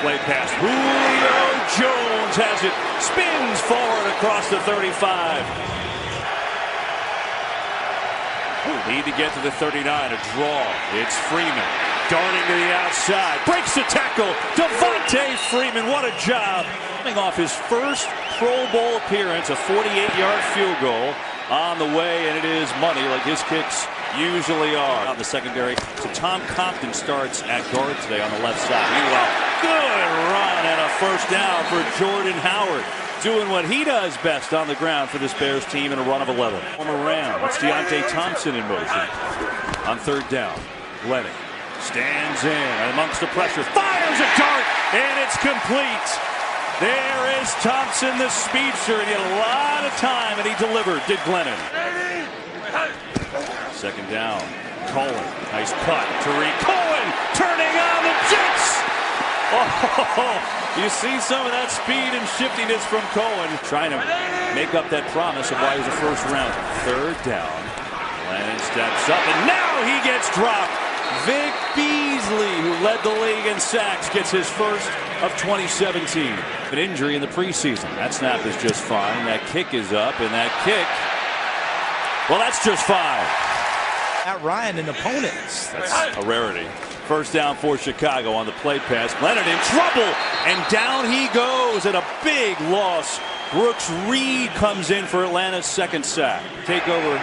Play pass. Julio Jones has it. Spins forward across the 35. Need to get to the 39. A draw. It's Freeman. Darting to the outside. Breaks the tackle. Devontae Freeman. What a job. Coming off his first Pro Bowl appearance. A 48-yard field goal on the way. And it is money like his kicks usually are. On the secondary. So Tom Compton starts at guard today on the left side. Meanwhile, good run and a first down for Jordan Howard. Doing what he does best on the ground for this Bears team in a run of 11. Around. That's Deontay Thompson in motion. On third down. Glennon stands in amongst the pressure. Fires a dart. And it's complete. There is Thompson, the speedster. And he had a lot of time, and he delivered. Did Glennon. Second down. Cohen. Nice cut. Tariq Cohen turning on the Jets. Oh, you see some of that speed and shiftiness from Cohen. Trying to make up that promise of why he's a first round. Third down. Glennon steps up, and now he gets dropped. Vic Beasley, who led the league in sacks, gets his first of 2017. An injury in the preseason. That snap is just fine. That kick is up, and that kick, well, that's just fine. At Ryan, an opponent. That's a rarity. First down for Chicago on the play pass. Leonard in trouble, and down he goes at a big loss. Brooks Reed comes in for Atlanta's second sack. Take over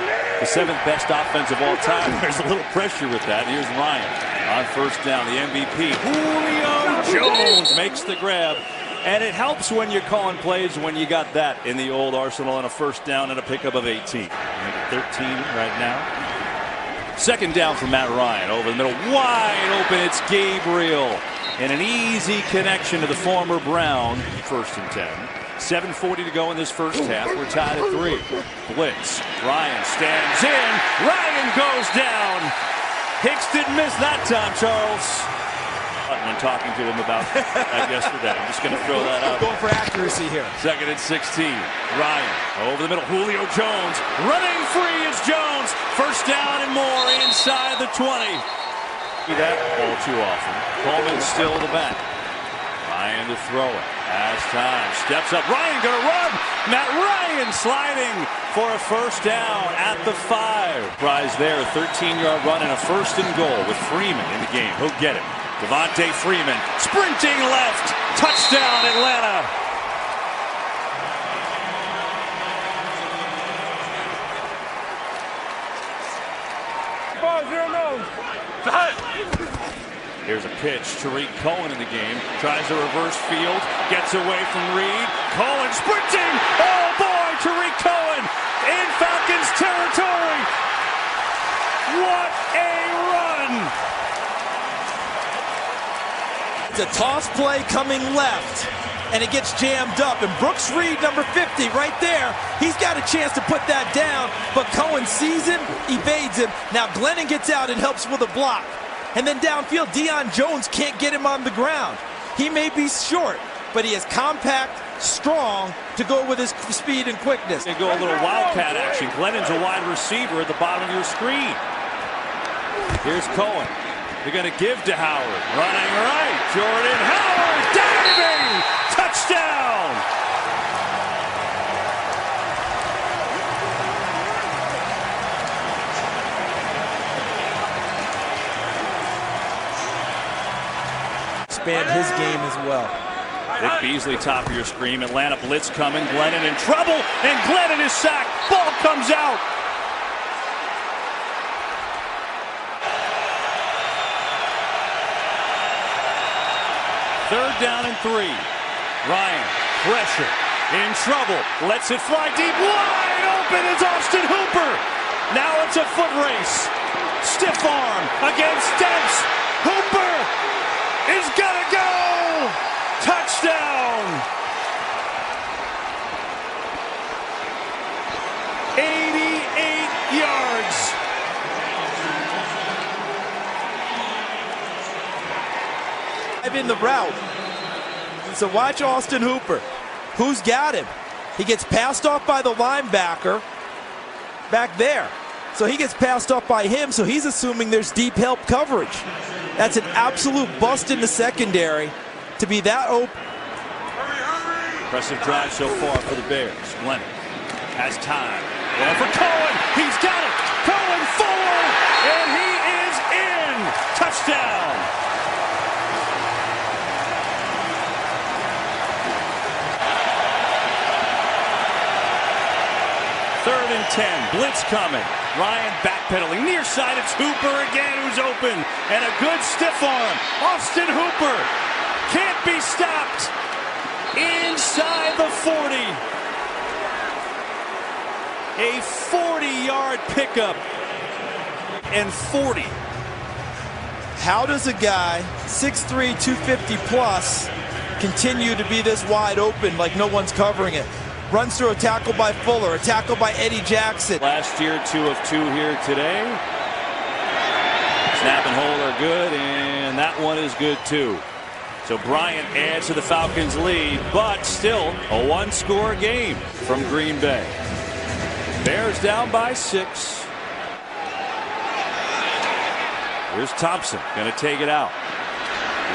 the 7th best offense of all time. There's a little pressure with that. Here's Ryan on first down, the MVP. Julio Jones makes the grab. And it helps when you're calling plays when you got that in the old arsenal on a first down and a pickup of 18. 13 right now. Second down for Matt Ryan. Over the middle, wide open. It's Gabriel. And an easy connection to the former Brown. First and 10. 7:40 to go in this first half. We're tied at 3. Blitz. Ryan stands in. Ryan goes down. Hicks didn't miss that time, Charles. When talking to him about that yesterday. I'm just going to throw that out. Going for accuracy here. Second and 16. Ryan over the middle. Julio Jones running free. It's Jones. First down and more inside the 20. See that all too often. Coleman still the back. Ryan to throw it. Has time. Steps up. Ryan going to run. Matt Ryan sliding for a first down at the 5. Prize there. A 13-yard run and a first and goal with Freeman in the game. He'll get it. Devontae Freeman sprinting left. Touchdown Atlanta. Here's a pitch. Tariq Cohen in the game. Tries a reverse field. Gets away from Reed. Cohen sprinting. Oh boy, Tariq Cohen in Falcons territory. What a run. It's a toss play coming left, and it gets jammed up. And Brooks Reed, number 50, right there, he's got a chance to put that down, but Cohen sees him, evades him. Now Glennon gets out and helps with a block. And then downfield, Deion Jones can't get him on the ground. He may be short, but he is compact, strong to go with his speed and quickness. They go a little wildcat action. Glennon's a wide receiver at the bottom of your screen. Here's Cohen. They're going to give to Howard. Running right. Jordan Howard diving. Touchdown. Expand his game as well. Vic Beasley, top of your screen. Atlanta blitz coming. Glennon in trouble. And Glennon is sacked. Ball comes out. Third down and 3. Ryan, pressure, in trouble, lets it fly deep, wide open is Austin Hooper. Now it's a foot race. Stiff arm against Debs. Hooper is gonna go. Touchdown. 88 yards. In the route. So watch Austin Hooper. Who's got him? He gets passed off by the linebacker back there. So he gets passed off by him, so he's assuming there's deep help coverage. That's an absolute bust in the secondary. to be that open. Impressive drive so far for the Bears. Leonard has time. Going for Cohen. He's got it. Cohen forward. And he is in. Touchdown. Third and 10. Blitz coming. Ryan backpedaling. Near side. It's Hooper again who's open. And a good stiff arm. Austin Hooper can't be stopped. Inside the 40. A 40-yard pickup. And 40. How does a guy 6'3", 250 plus continue to be this wide open like no one's covering it? Runs through a tackle by Fuller, a tackle by Eddie Jackson. Last year, 2 of 2 here today. Snap and hold are good, and that one is good too. So Bryant adds to the Falcons' lead, but still a one-score game from Green Bay. Bears down by 6. Here's Thompson, going to take it out.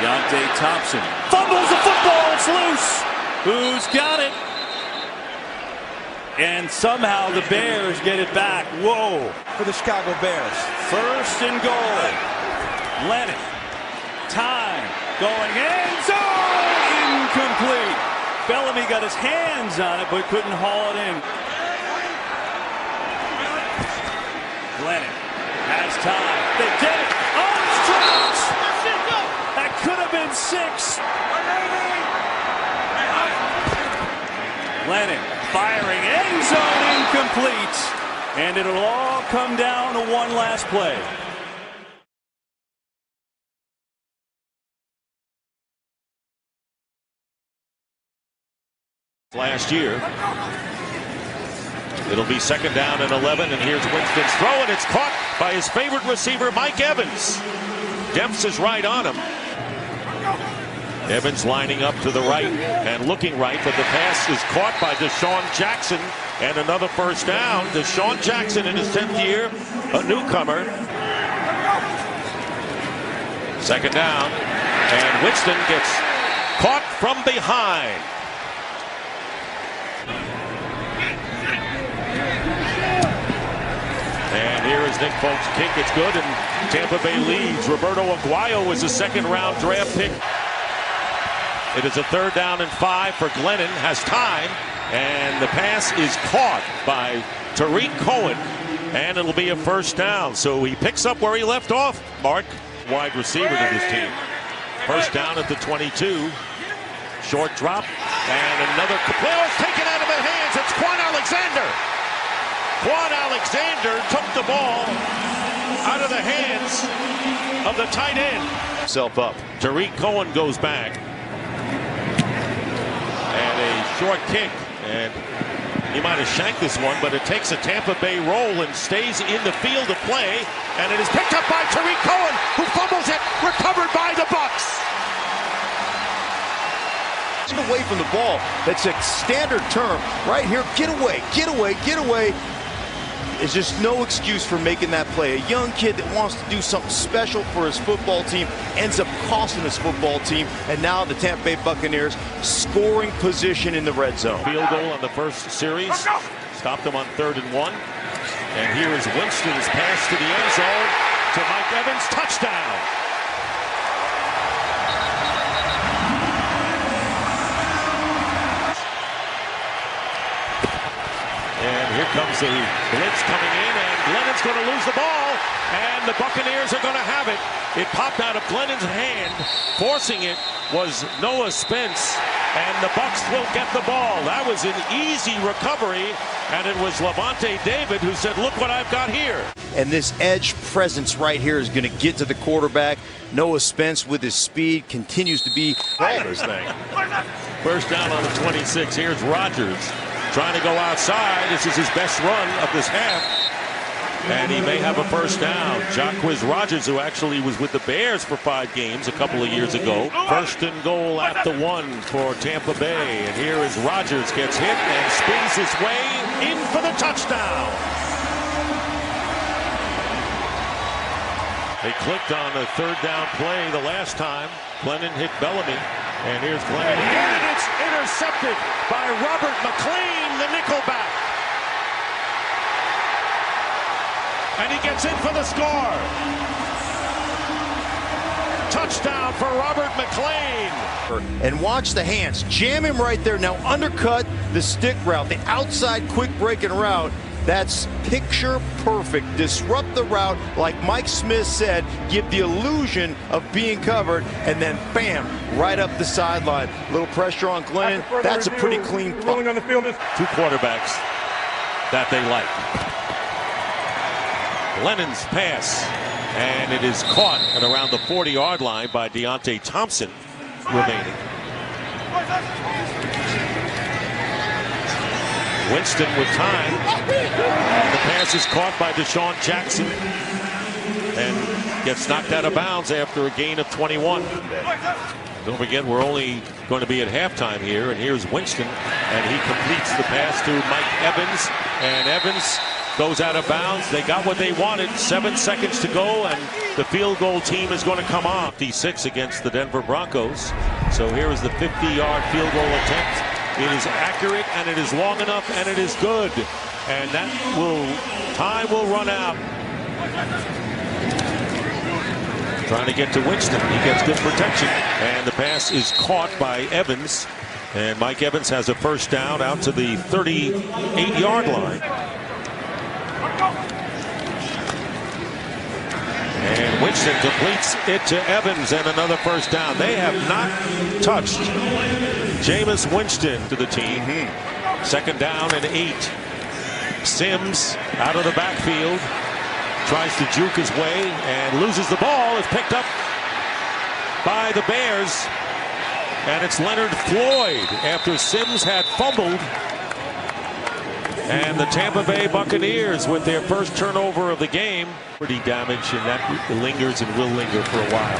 Deontay Thompson fumbles the football, it's loose. Who's got it? And somehow the Bears get it back. Whoa. For the Chicago Bears. First and goal. Lennon. Time. Going end zone. Incomplete. Bellamy got his hands on it but couldn't haul it in. Lennon has time. They get it. Armstrong. That could have been 6. Lennon firing, end zone incomplete, and it'll all come down to one last play. Last year, it'll be 2nd down and 11, and here's Winston's throw, and it's caught by his favorite receiver, Mike Evans. Dempsey is right on him. Evans lining up to the right and looking right, but the pass is caught by Deshaun Jackson, and another first down. Deshaun Jackson in his 10th year, a newcomer. 2nd down, and Winston gets caught from behind. And here is Nick Folk's kick. It's good, and Tampa Bay leads. Roberto Aguayo was a 2nd-round draft pick. It is a 3rd down and 5 for Glennon. Has time, and the pass is caught by Tariq Cohen, and it'll be a first down. So he picks up where he left off. Mark, wide receiver to this team. First down at the 22. Short drop, and another play is taken out of the hands. It's Quan Alexander. Quan Alexander took the ball out of the hands of the tight end. Self up. Tariq Cohen goes back. And a short kick, and he might have shanked this one, but it takes a Tampa Bay roll and stays in the field of play, and it is picked up by Tariq Cohen, who fumbles it, recovered by the Bucs. Away from the ball. That's a standard term right here. Get away, get away, get away. There's just no excuse for making that play. A young kid that wants to do something special for his football team ends up costing his football team, and now the Tampa Bay Buccaneers scoring position in the red zone. Field goal on the first series. Stopped them on 3rd and 1. And here is Winston's pass to the end zone to Mike Evans. Touchdown. And here comes the blitz coming in, and Glennon's going to lose the ball, and the Buccaneers are going to have it. It popped out of Glennon's hand. Forcing it was Noah Spence, and the Bucs will get the ball. That was an easy recovery, and it was Levante David who said, look what I've got here. And this edge presence right here is going to get to the quarterback. Noah Spence with his speed continues to be this thing. First down on the 26. Here's Rodgers. Trying to go outside. This is his best run of this half. And he may have a first down. Jacquizz Rodgers, who actually was with the Bears for 5 games a couple of years ago. First and goal at the 1 for Tampa Bay. And here is Rodgers, gets hit and spins his way in for the touchdown. They clicked on a 3rd down play the last time. Glennon hit Bellamy. And here's Glennon, and it's intercepted by Robert McLean, the nickelback. And he gets in for the score. Touchdown for Robert McLean. And watch the hands. Jam him right there. Now undercut the stick route, the outside quick breaking route. That's picture perfect. Disrupt the route, like Mike Smith said, give the illusion of being covered, and then bam, right up the sideline. Little pressure on Glennon. That's a pretty clean punt. On the field is two quarterbacks that they like. Glennon's pass, and it is caught at around the 40-yard line by Deontay Thompson remaining. Winston with time. The pass is caught by Deshaun Jackson and gets knocked out of bounds after a gain of 21. Don't forget, we're only going to be at halftime here, and here's Winston, and he completes the pass to Mike Evans, and Evans goes out of bounds. They got what they wanted. 7 seconds to go, and the field goal team is going to come on. 56 against the Denver Broncos. So here is the 50-yard field goal attempt. It is accurate, and it is long enough, and it is good. And time will run out. Trying to get to Winston. He gets good protection, and the pass is caught by Evans. And Mike Evans has a first down out to the 38-yard line. And Winston completes it to Evans, and another first down. They have not touched Jameis Winston to the team. Second down and 8. Sims out of the backfield. Tries to juke his way and loses the ball. It's picked up by the Bears. And it's Leonard Floyd after Sims had fumbled. And the Tampa Bay Buccaneers with their first turnover of the game. Pretty damage, and that lingers and will linger for a while.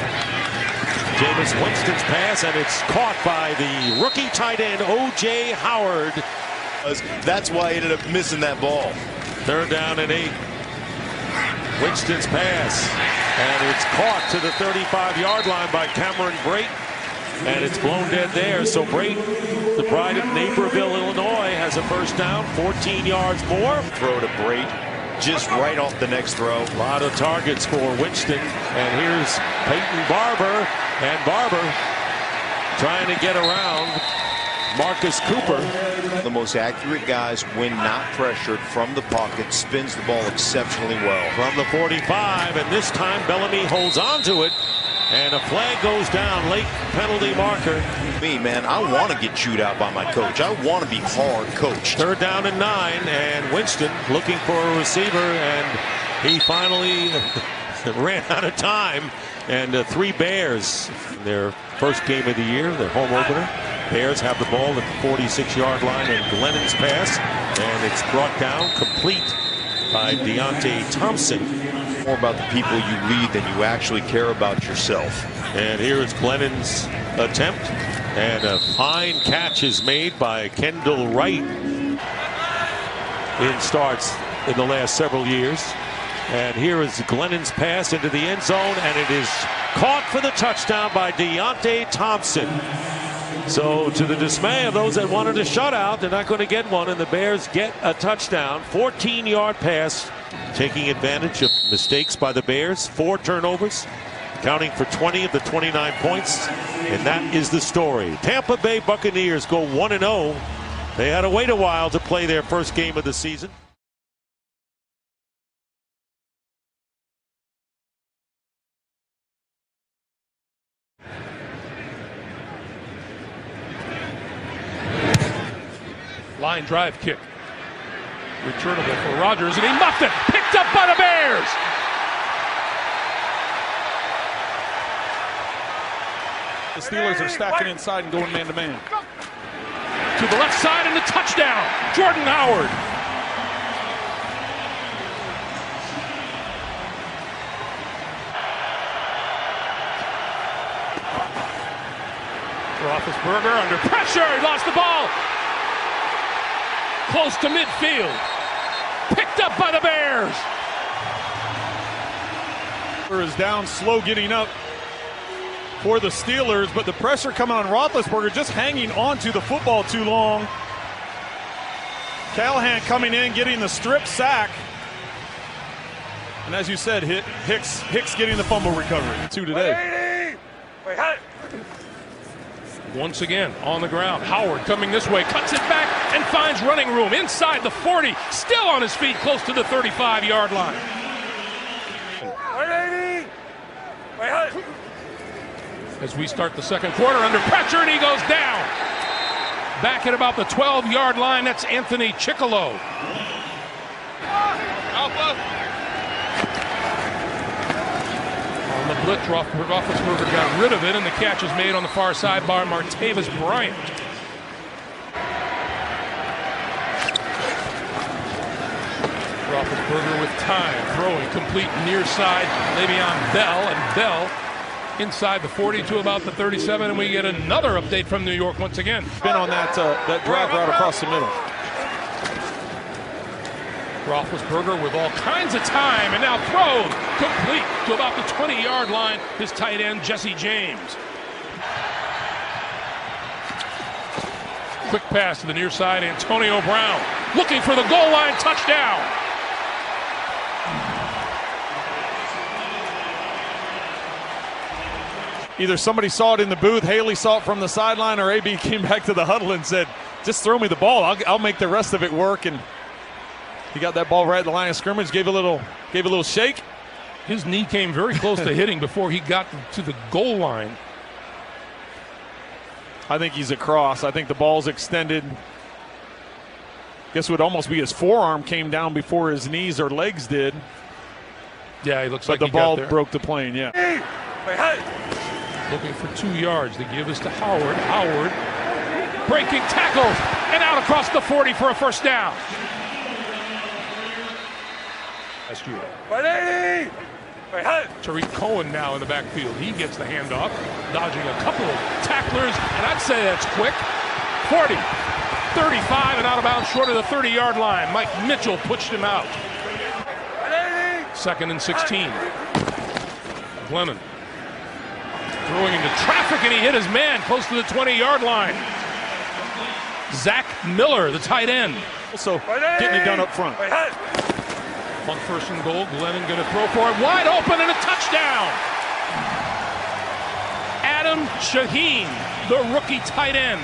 Jameis Winston's pass, and it's caught by the rookie tight end, O.J. Howard. That's why he ended up missing that ball. Third down and 8. Winston's pass, and it's caught to the 35-yard line by Cameron Brate, and it's blown dead there. So Brate, the pride of Naperville, Illinois, has a first down, 14 yards more. Throw to Brate, just right off the next throw. A lot of targets for Winston, and here's Peyton Barber, and Barber trying to get around Marcus Cooper. The most accurate guys when not pressured from the pocket, spins the ball exceptionally well. From the 45, and this time Bellamy holds on to it, and a flag goes down, late penalty marker. Me, man, I want to get chewed out by my coach. I want to be hard coached. Third down and 9, and Winston looking for a receiver, and he finally ran out of time. And 3 Bears, their first game of the year, their home opener. Bears have the ball at the 46-yard line, and Glennon's pass, and it's brought down complete by Deontay Thompson. More about the people you lead than you actually care about yourself. And here is Glennon's attempt, and a fine catch is made by Kendall Wright in starts in the last several years. And here is Glennon's pass into the end zone, and it is caught for the touchdown by Deontay Thompson. So to the dismay of those that wanted a shutout, they're not going to get one, and the Bears get a touchdown. 14-yard pass, taking advantage of mistakes by the Bears. 4 turnovers, accounting for 20 of the 29 points, and that is the story. Tampa Bay Buccaneers go 1-0. They had to wait a while to play their first game of the season. Line drive kick. Returnable for Rodgers, and he muffed it. Picked up by the Bears. The Steelers are stacking inside and going man-to-man. To the left side, and the touchdown. Jordan Howard. Roethlisberger under pressure. He lost the ball. Close to midfield. Picked up by the Bears. Is down, slow getting up. for the Steelers, but the pressure coming on Roethlisberger, just hanging onto the football too long. Callahan coming in, getting the strip sack. And as you said, Hicks getting the fumble recovery. 2 today. Once again, on the ground. Howard coming this way, cuts it back, and finds running room inside the 40. Still on his feet, close to the 35-yard line. As we start the second quarter, under pressure, and he goes down. Back at about the 12-yard line, that's Anthony Chickalo. On the blitz, Roethlisberger got rid of it, and the catch is made on the far side by Martavis Bryant. Roethlisberger with time, throwing complete near side, Le'Veon Bell, and Bell inside the 40 to about the 37, and we get another update from New York once again. Been on that drag route across the middle. Roethlisberger with all kinds of time, and now throws complete to about the 20-yard line. His tight end, Jesse James. Quick pass to the near side, Antonio Brown looking for the goal line touchdown. Either somebody saw it in the booth, Haley saw it from the sideline, or AB came back to the huddle and said, just throw me the ball. I'll make the rest of it work. And he got that ball right at the line of scrimmage, gave a little shake. His knee came very close to hitting before he got to the goal line. I think he's across. I think the ball's extended. Guess it would almost be his forearm came down before his knees or legs did. Yeah, he looks but like the ball broke the plane, yeah. Looking for 2 yards. They give us to Howard. Howard breaking tackles and out across the 40 for a first down. Last year. Tariq Cohen now in the backfield. He gets the handoff, dodging a couple of tacklers, and I'd say that's quick. 40, 35, and out of bounds short of the 30-yard line. Mike Mitchell pushed him out. 2nd and 16. Glennon throwing into traffic, and he hit his man close to the 20-yard line. Zach Miller, the tight end. Also getting it done up front. On 1st and goal, Glennon going to throw for it. Wide open and a touchdown. Adam Shaheen, the rookie tight end.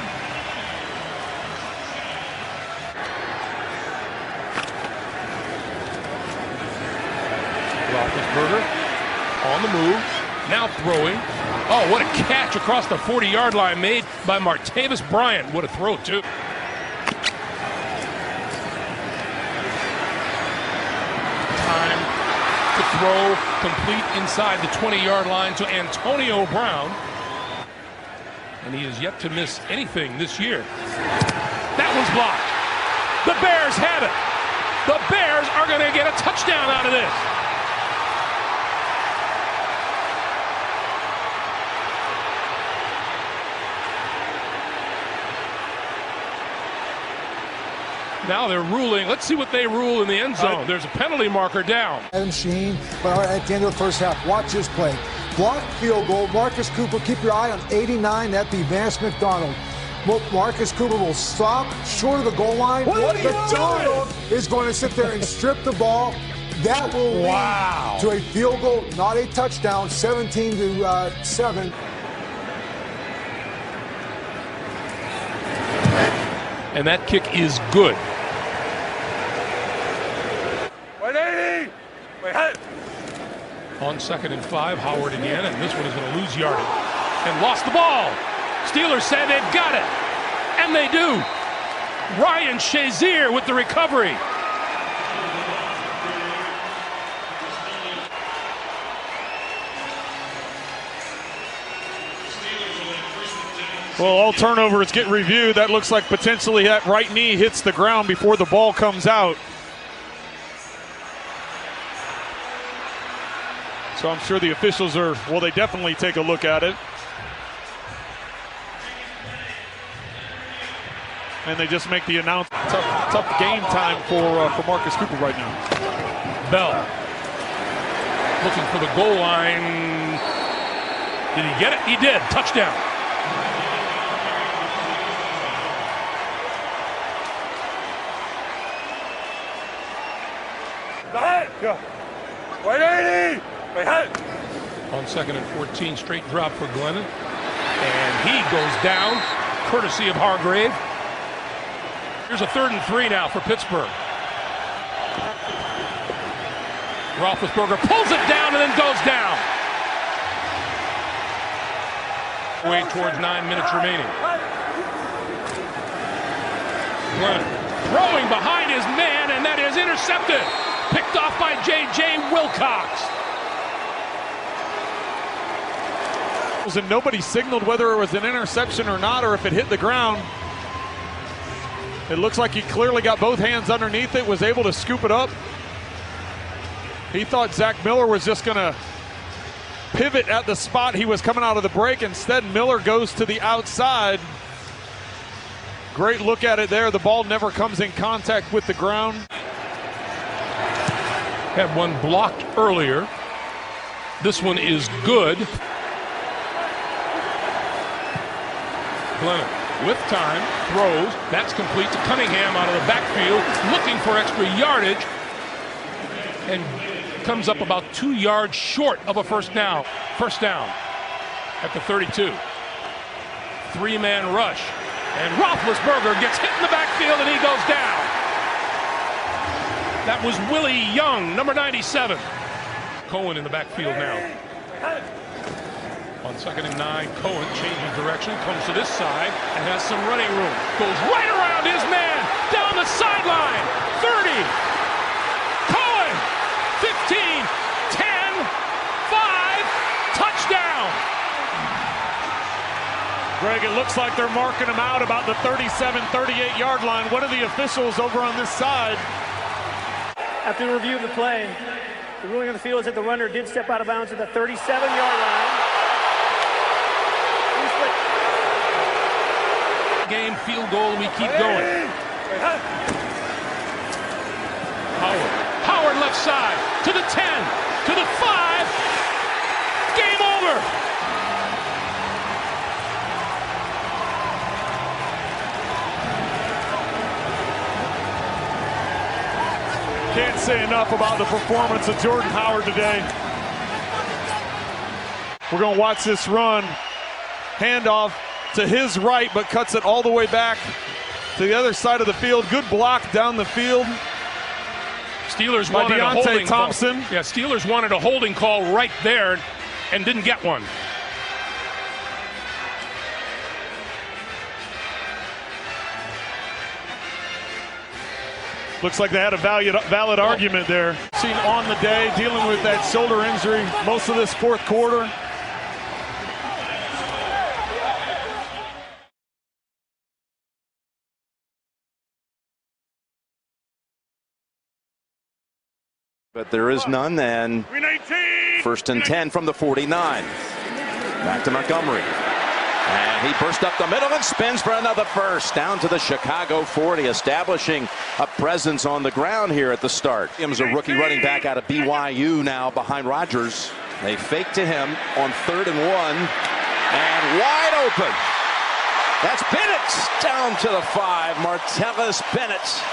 Roethlisberger on the move, now throwing. Oh, what a catch across the 40-yard line made by Martavis Bryant. What a throw, too. Time to throw complete inside the 20-yard line to Antonio Brown. And he has yet to miss anything this year. That one's blocked. The Bears have it. The Bears are going to get a touchdown out of this. Now they're ruling. Let's see what they rule in the end zone. There's a penalty marker down. Adam Shaheen, but at the end of the first half, watch this play. Blocked field goal. Marcus Cooper, keep your eye on 89. That'd be Vance McDonald. Marcus Cooper will stop short of the goal line. The Dog is going to sit there and strip the ball. That will lead to a field goal, not a touchdown, 17-7. And that kick is good. On 2nd and 5, Howard again, and this one is going to lose yardage. And lost the ball. Steelers said they've got it. And they do. Ryan Shazier with the recovery. Well, all turnovers get reviewed. That looks like potentially that right knee hits the ground before the ball comes out. So I'm sure the officials are, well, they definitely take a look at it. And they just make the announcement. Tough game time for Marcus Cooper right now. Bell looking for the goal line. Did he get it? He did. Touchdown. On 2nd and 14, straight drop for Glennon. And he goes down, courtesy of Hargrave. Here's a 3rd and 3 now for Pittsburgh. Roethlisberger pulls it down and then goes down. Way towards 9 minutes remaining. Glennon throwing behind his man, and that is intercepted. Picked off by J.J. Wilcox. And nobody signaled whether it was an interception or not, or if it hit the ground. It looks like he clearly got both hands underneath it, was able to scoop it up. He thought Zach Miller was just going to pivot at the spot he was coming out of the break. Instead, Miller goes to the outside. Great look at it there. The ball never comes in contact with the ground. Had one blocked earlier. This one is good. Glennon with time, throws. That's complete to Cunningham out of the backfield, looking for extra yardage. And comes up about 2 yards short of a first down. First down at the 32. 3-man rush. And Roethlisberger gets hit in the backfield and he goes down. That was Willie Young, number 97. Cohen in the backfield now. On 2nd and 9, Cohen changes direction, comes to this side, and has some running room. Goes right around his man, down the sideline. 30. Cohen, 15, 10, 5, touchdown. Greg, it looks like they're marking him out about the 37, 38-yard line. One of the officials over on this side. After the review of the play, the ruling on the field is that the runner did step out of bounds at the 37-yard line. Game, field goal, and we keep going. Howard left side, to the 10, to the 5. Game over. Can't say enough about the performance of Jordan Howard today. We're going to watch this run. Handoff to his right, but cuts it all the way back to the other side of the field. Good block down the field. Steelers wanted a holding Thompson. Call. Yeah, Steelers wanted a holding call right there and didn't get one. Looks like they had a valid argument there. Seen on the day, dealing with that shoulder injury most of this fourth quarter. But there is none, and 1st and 10 from the 49. Back to Montgomery. And he burst up the middle and spins for another first. Down to the Chicago 40, establishing a presence on the ground here at the start. Him's a rookie running back out of BYU now behind Rodgers. They fake to him on 3rd and 1. And wide open. That's Bennett down to the 5. Martellus Bennett.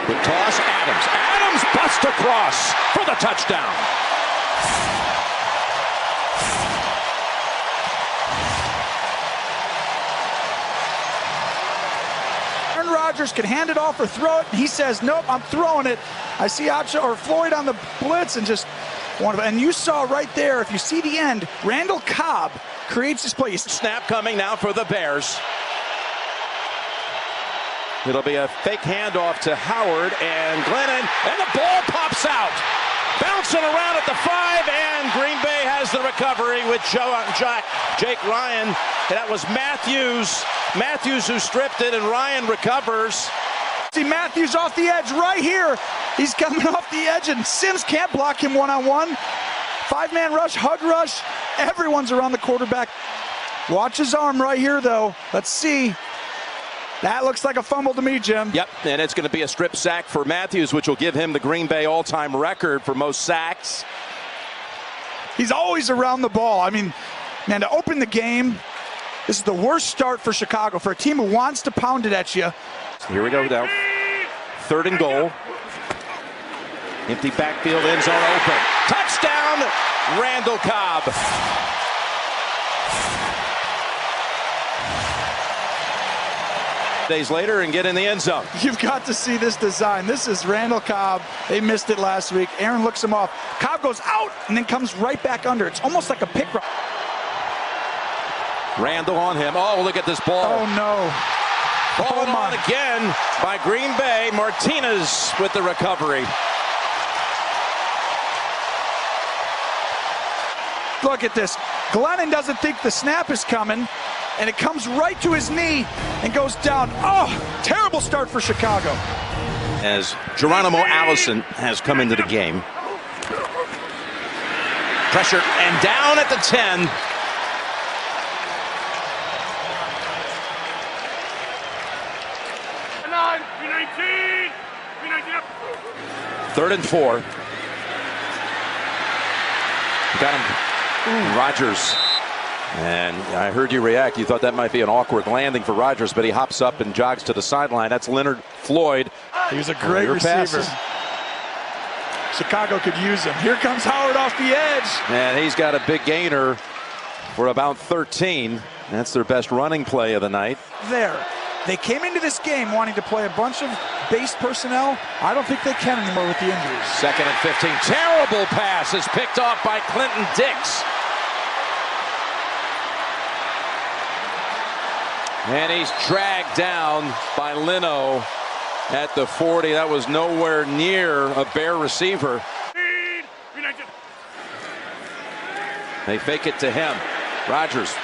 Good toss, Adams. Adams busts across for the touchdown. Aaron Rodgers can hand it off or throw it, and he says, nope, I'm throwing it. I see option or Floyd on the blitz and just one of it. And you saw right there, if you see the end, Randall Cobb creates this play. Snap coming now for the Bears. It'll be a fake handoff to Howard and Glennon, and the ball pops out. Bouncing around at the 5, and Green Bay has the recovery with Jake Ryan. That was Matthews. Matthews who stripped it, and Ryan recovers. See Matthews off the edge right here. He's coming off the edge, and Sims can't block him one-on-one. 5-man rush, hug rush. Everyone's around the quarterback. Watch his arm right here, though. Let's see. That looks like a fumble to me, Jim. Yep, and it's going to be a strip sack for Matthews, which will give him the Green Bay all-time record for most sacks. He's always around the ball. I mean, man, to open the game, this is the worst start for Chicago, for a team who wants to pound it at you. Here we go now. 3rd and goal. Empty backfield, end zone open. Touchdown, Randall Cobb. Days later and get in the end zone. You've got to see this design. This is Randall Cobb. They missed it last week. Aaron looks him off. Cobb goes out and then comes right back under. It's almost like a pick. Randall on him. Oh, look at this ball. Oh, no. Falling on again by Green Bay. Martinez with the recovery. Look at this. Glennon doesn't think the snap is coming, and it comes right to his knee and goes down. Oh, terrible start for Chicago. As Geronimo Allison has come into the game. Pressure and down at the 10. Third and 4. Got him. Rodgers. And I heard you react. You thought that might be an awkward landing for Rodgers, but he hops up and jogs to the sideline. That's Leonard Floyd. He was a great receiver. Passes. Chicago could use him. Here comes Howard off the edge. And he's got a big gainer for about 13. That's their best running play of the night. There. They came into this game wanting to play a bunch of base personnel. I don't think they can anymore with the injuries. 2nd and 15. Terrible pass is picked off by Clinton Dix. And he's dragged down by Leno at the 40. That was nowhere near a Bear receiver. They fake it to him. Rodgers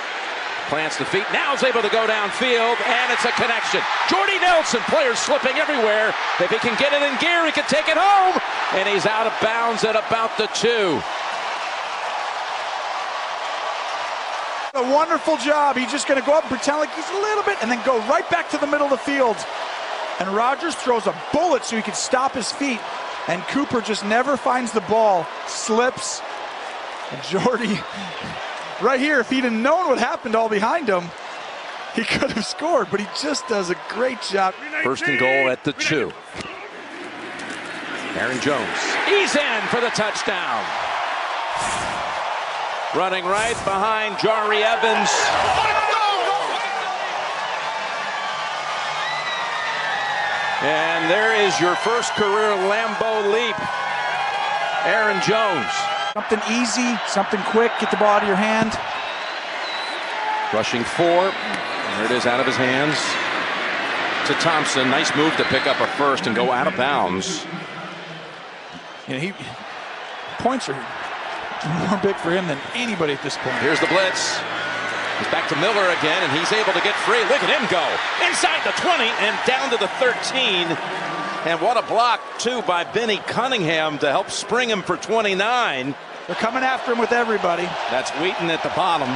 plants the feet, now is able to go downfield, and it's a connection. Jordy Nelson, players slipping everywhere. If he can get it in gear, he can take it home. And he's out of bounds at about the 2. A wonderful job. He's just going to go up and pretend like he's a little bit, and then go right back to the middle of the field. And Rodgers throws a bullet so he can stop his feet. And Cooper just never finds the ball, slips. And Jordy... right here, if he'd have known what happened all behind him, he could have scored, but he just does a great job. 1st and goal at the 2. Aaron Jones. He's in for the touchdown. Running right behind Jari Evans. And there is your first career Lambeau leap. Aaron Jones. Something easy, something quick, get the ball out of your hand. Rushing 4. There it is out of his hands to Thompson. Nice move to pick up a first and go out of bounds. You know, points are more big for him than anybody at this point. Here's the blitz. He's back to Miller again, and he's able to get free. Look at him go. Inside the 20 and down to the 13. And what a block, too, by Benny Cunningham to help spring him for 29. They're coming after him with everybody. That's Wheaton at the bottom.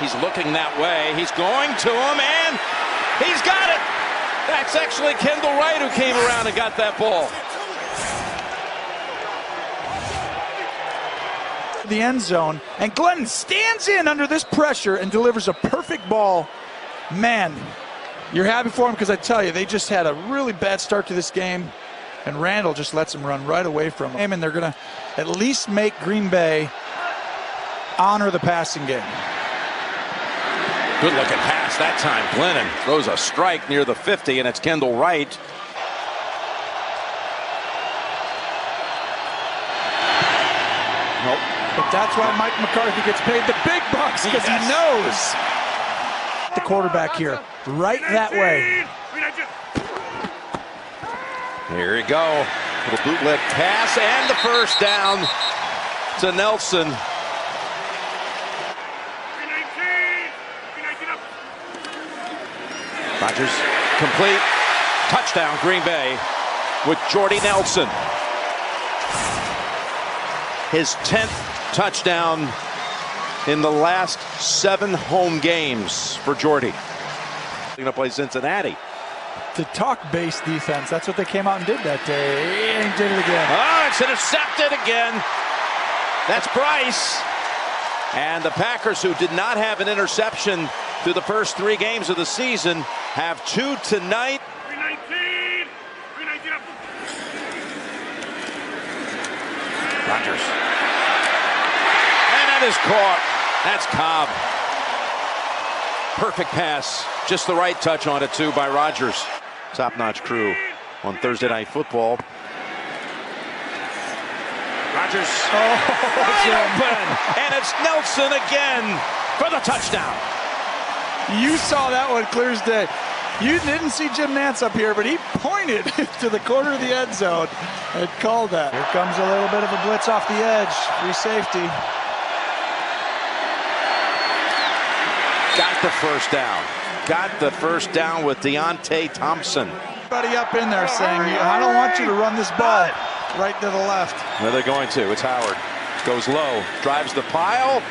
He's looking that way. He's going to him, and he's got it. That's actually Kendall Wright who came around and got that ball. The end zone, and Glennon stands in under this pressure and delivers a perfect ball. Man, you're happy for him, because I tell you, they just had a really bad start to this game, and Randall just lets him run right away from him. And they're going to at least make Green Bay honor the passing game. Good looking pass that time. Glennon throws a strike near the 50, and it's Kendall Wright. Nope. But that's why Mike McCarthy gets paid the big bucks, because he knows. The quarterback here, right that way. Here you go. Little bootleg pass and the first down to Nelson. Rodgers complete. Touchdown Green Bay with Jordy Nelson. His 10th touchdown in the last 7 home games for Jordy. He's going to play Cincinnati. to talk base defense. That's what they came out and did that day. And did it again. Oh, it's intercepted again. That's Bryce. And the Packers, who did not have an interception through the first 3 games of the season, have 2 tonight. 319. 319. Rodgers. And that is caught. That's Cobb. Perfect pass. Just the right touch on it, too, by Rodgers. Top-notch crew on Thursday Night Football. Rodgers. Wide open. And it's Nelson again for the touchdown. You saw that one clear as day. You didn't see Jim Nantz up here, but he pointed to the corner of the end zone and called that. Here comes a little bit of a blitz off the edge. Free safety. Got the first down. Got the first down with Deontay Thompson. Everybody up in there saying, I don't want you to run this ball right to the left. No, they're going to. It's Howard. Goes low, drives the pile,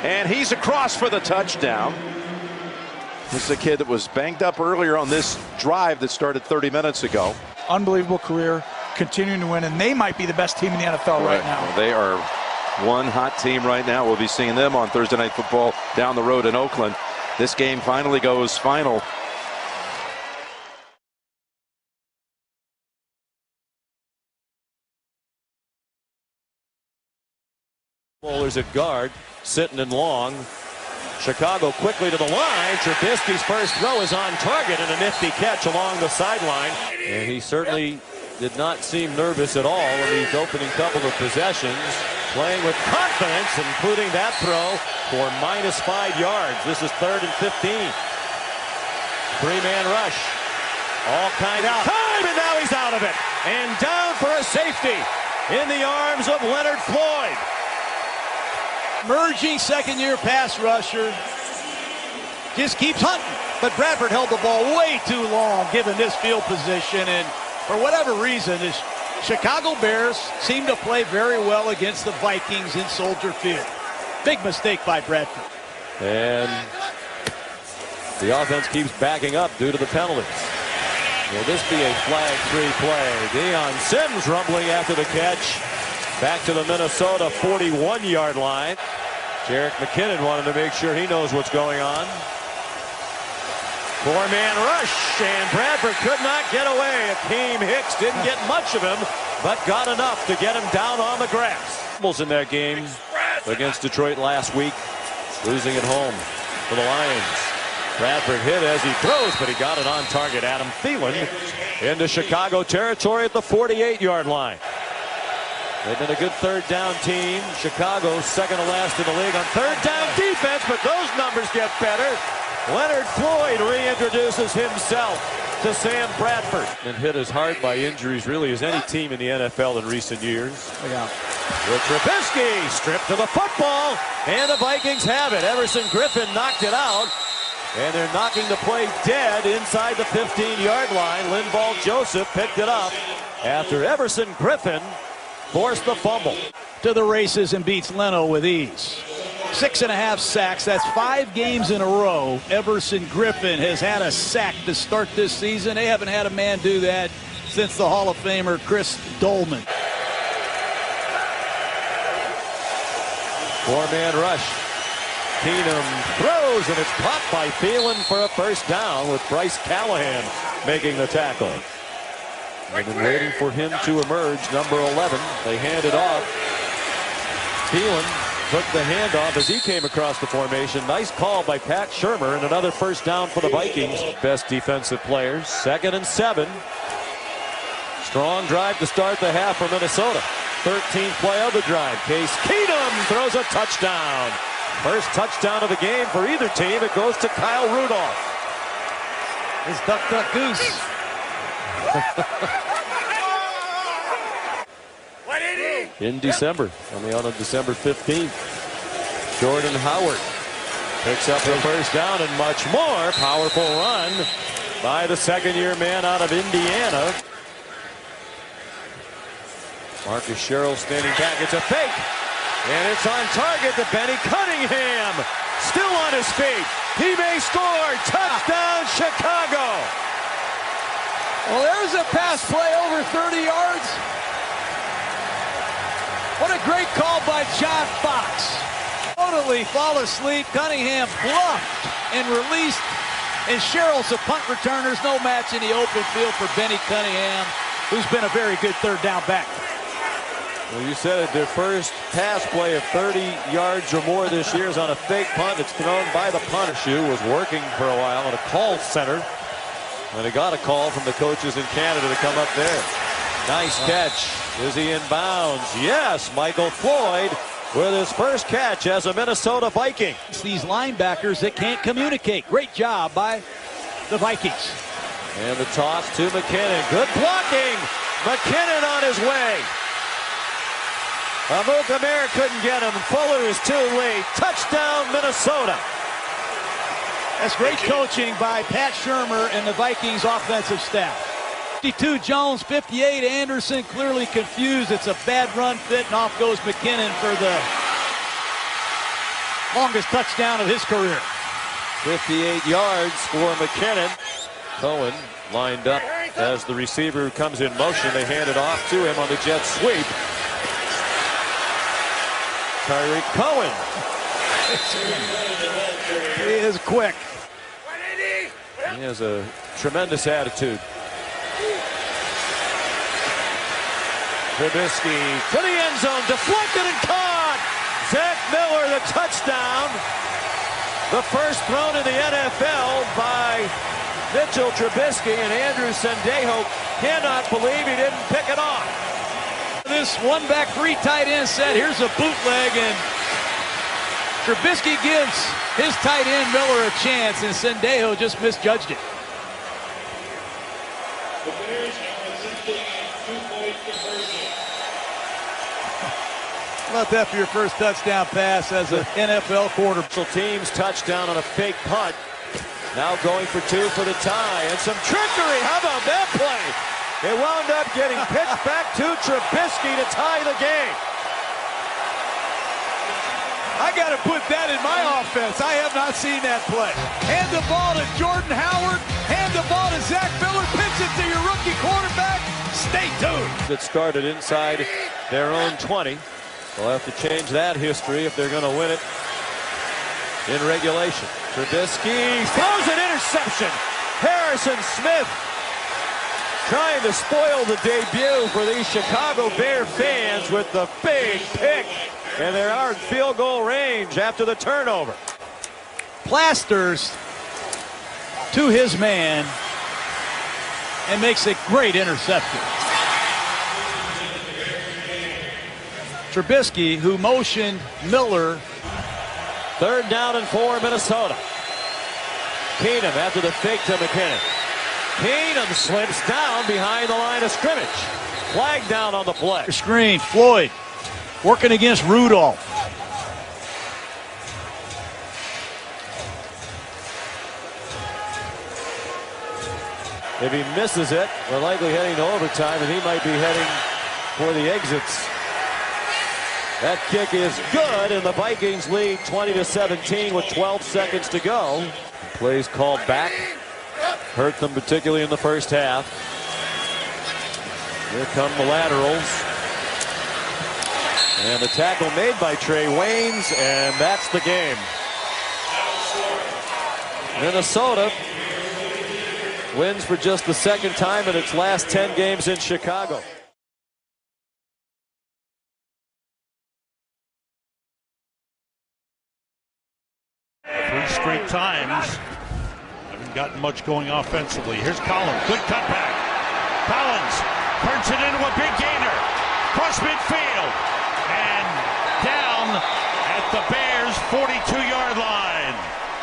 and he's across for the touchdown. This is a kid that was banged up earlier on this drive that started 30 minutes ago. Unbelievable career, continuing to win, and they might be the best team in the NFL right now. Well, they are one hot team right now. We'll be seeing them on Thursday Night Football down the road in Oakland. This game finally goes final. Bowlers at guard, sitting in long. Chicago quickly to the line. Trubisky's first throw is on target and a nifty catch along the sideline. And he certainly did not seem nervous at all in these opening couple of possessions. Playing with confidence, including that throw for -5 yards. This is 3rd and 15. 3-man rush. All kind of time, and now he's out of it. And down for a safety in the arms of Leonard Floyd. Emerging second-year pass rusher. Just keeps hunting. But Bradford held the ball way too long given this field position. And for whatever reason, the Chicago Bears seem to play very well against the Vikings in Soldier Field. Big mistake by Bradford. And the offense keeps backing up due to the penalties. Will this be a flag 3 play? Deion Sims rumbling after the catch. Back to the Minnesota 41-yard line. Jerick McKinnon wanted to make sure he knows what's going on. 4-man rush, and Bradford could not get away. Akeem Hicks didn't get much of him, but got enough to get him down on the grass. In that game against Detroit last week, losing at home for the Lions. Bradford hit as he throws, but he got it on target. Adam Thielen into Chicago territory at the 48-yard line. They've been a good third down team. Chicago's second to last in the league on third down defense, but those numbers get better. Leonard Floyd reintroduces himself to Sam Bradford. And hit as hard by injuries really as any team in the NFL in recent years. Yeah. With Trubisky stripped to the football, and the Vikings have it. Everson Griffin knocked it out, and they're knocking the play dead inside the 15-yard line. Linval Joseph picked it up after Everson Griffin forced the fumble. To the races and beats Leno with ease. 6.5 sacks. That's 5 games in a row. Everson Griffin has had a sack to start this season. They haven't had a man do that since the Hall of Famer Chris Dolman. 4-man rush. Keenum throws, and it's caught by Thielen for a first down with Bryce Callahan making the tackle. They've been waiting for him to emerge, number 11. They hand it off. Thielen took the handoff as he came across the formation. Nice call by Pat Shurmur, and another first down for the Vikings. Best defensive players. 2nd and 7. Strong drive to start the half for Minnesota. 13th play of the drive. Case Keenum throws a touchdown. First touchdown of the game for either team. It goes to Kyle Rudolph. It's duck, duck, goose. In December, coming out on December 15th. Jordan Howard picks up the first down and much more. Powerful run by the second-year man out of Indiana. Marcus Sherrill standing back. It's a fake. And it's on target to Benny Cunningham. Still on his feet. He may score. Touchdown, Chicago. Well, there's a pass play over 30 yards. What a great call by John Fox. Totally fall asleep. Cunningham bluffed and released. And Sherrill's a punt returner. No match in the open field for Benny Cunningham, who's been a very good third down back. Well, you said it, their first pass play of 30 yards or more this year is on a fake punt. It's thrown by the punter. Shoe was working for a while at a call center. And he got a call from the coaches in Canada to come up there. Nice catch. Is he in bounds? Yes, Michael Floyd with his first catch as a Minnesota Viking. It's these linebackers that can't communicate. Great job by the Vikings. And the toss to McKinnon. Good blocking. McKinnon on his way. Amukamere couldn't get him. Fuller is too late. Touchdown, Minnesota. That's great coaching by Pat Shurmur and the Vikings offensive staff. 52 Jones, 58 Anderson, clearly confused. It's a bad run fit, and off goes McKinnon for the longest touchdown of his career. 58 yards for McKinnon. Cohen lined up as the receiver comes in motion. They hand it off to him on the jet sweep. Tyreek Cohen. He is quick. He has a tremendous attitude. Trubisky to the end zone, deflected and caught. Zach Miller, the touchdown. The first thrown in the NFL by Mitchell Trubisky, and Andrew Sendejo cannot believe he didn't pick it off. This one-back free tight end set, here's a bootleg, and Trubisky gives his tight end Miller a chance, and Sendejo just misjudged it. How about that for your first touchdown pass as an NFL quarterback? Team's touchdown on a fake punt. Now going for two for the tie, and some trickery. How about that play? It wound up getting pitched back to Trubisky to tie the game. I got to put that in my offense. I have not seen that play. Hand the ball to Jordan Howard. Hand the ball to Zach Miller. Pitch it to your rookie quarterback. Stay tuned. It started inside their own 20. They'll have to change that history if they're going to win it in regulation. Trubisky throws an interception. Harrison Smith trying to spoil the debut for these Chicago Bear fans with the big pick. And they are in field goal range after the turnover. Plasters to his man and makes a great interception. Trubisky, who motioned Miller. Third down and 4, Minnesota. Keenum after the fake to McKinnon. Keenum slips down behind the line of scrimmage. Flag down on the play. Screen, Floyd working against Rudolph. If he misses it, we're likely heading to overtime, and he might be heading for the exits. That kick is good, and the Vikings lead 20-17 with 12 seconds to go. Plays called back. Hurt them particularly in the first half. Here come the laterals. And the tackle made by Trey Waynes, and that's the game. Minnesota wins for just the second time in its last 10 games in Chicago. 3 straight times. Haven't gotten much going offensively. Here's Collins. Good cutback. Collins turns it into a big gainer. Cross midfield. And down at the Bears' 42-yard line.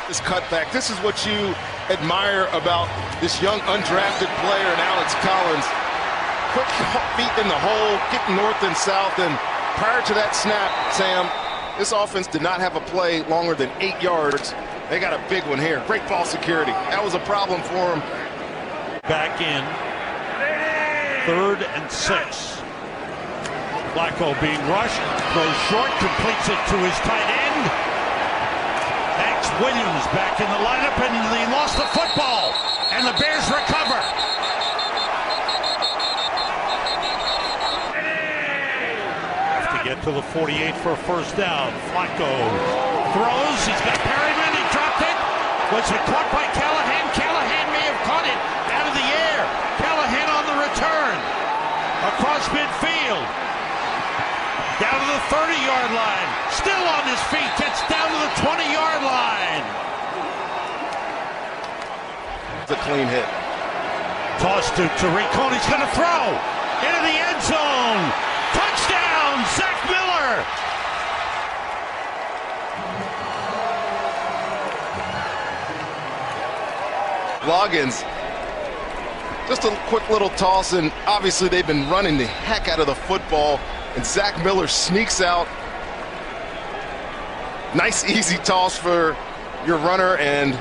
This cutback, this is what you admire about this young undrafted player in Alex Collins. Quick feet in the hole, getting north and south, and prior to that snap, Sam, this offense did not have a play longer than 8 yards. They got a big one here. Great ball security. That was a problem for them. Back in. 3rd and 6. Flacco being rushed. Throws short. Completes it to his tight end. Max Williams back in the lineup, and he lost the football. And the Bears recover. Get to the 48 for a first down. Flacco throws. He's got Perryman. He dropped it. Was it caught by Callahan? Callahan may have caught it out of the air. Callahan on the return. Across midfield. Down to the 30-yard line. Still on his feet. Gets down to the 20-yard line. It's a clean hit. Toss to Tariq Cohen. He's going to throw into the end zone. Touchdown, Zach Miller. Loggins, just a quick little toss, and obviously they've been running the heck out of the football, and Zach Miller sneaks out. Nice easy toss for your runner, and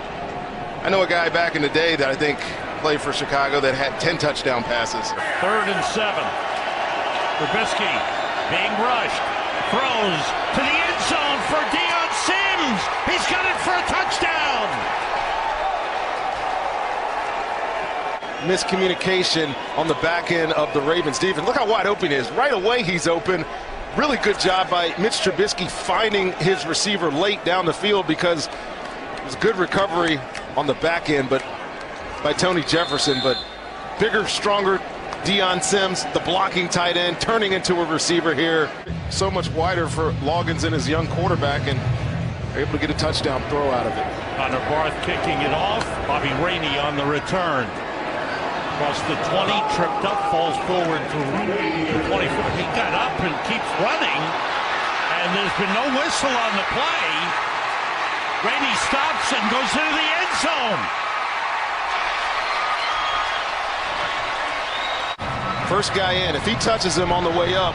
I know a guy back in the day that I think played for Chicago that had 10 touchdown passes. 3rd and 7. Trubisky being rushed, throws to the end zone for Deion Sims. He's got it for a touchdown. Miscommunication on the back end of the Ravens defense. Look how wide open he is. Right away he's open. Really good job by Mitch Trubisky finding his receiver late down the field, because it was good recovery on the back end but by Tony Jefferson. But bigger, stronger Deion Sims, the blocking tight end, turning into a receiver here. So much wider for Loggins and his young quarterback, and they're able to get a touchdown throw out of it. Connor Barth kicking it off. Bobby Rainey on the return. Across the 20, tripped up, falls forward to the 24. He got up and keeps running, and there's been no whistle on the play. Rainey stops and goes into the end zone. First guy in. If he touches him on the way up,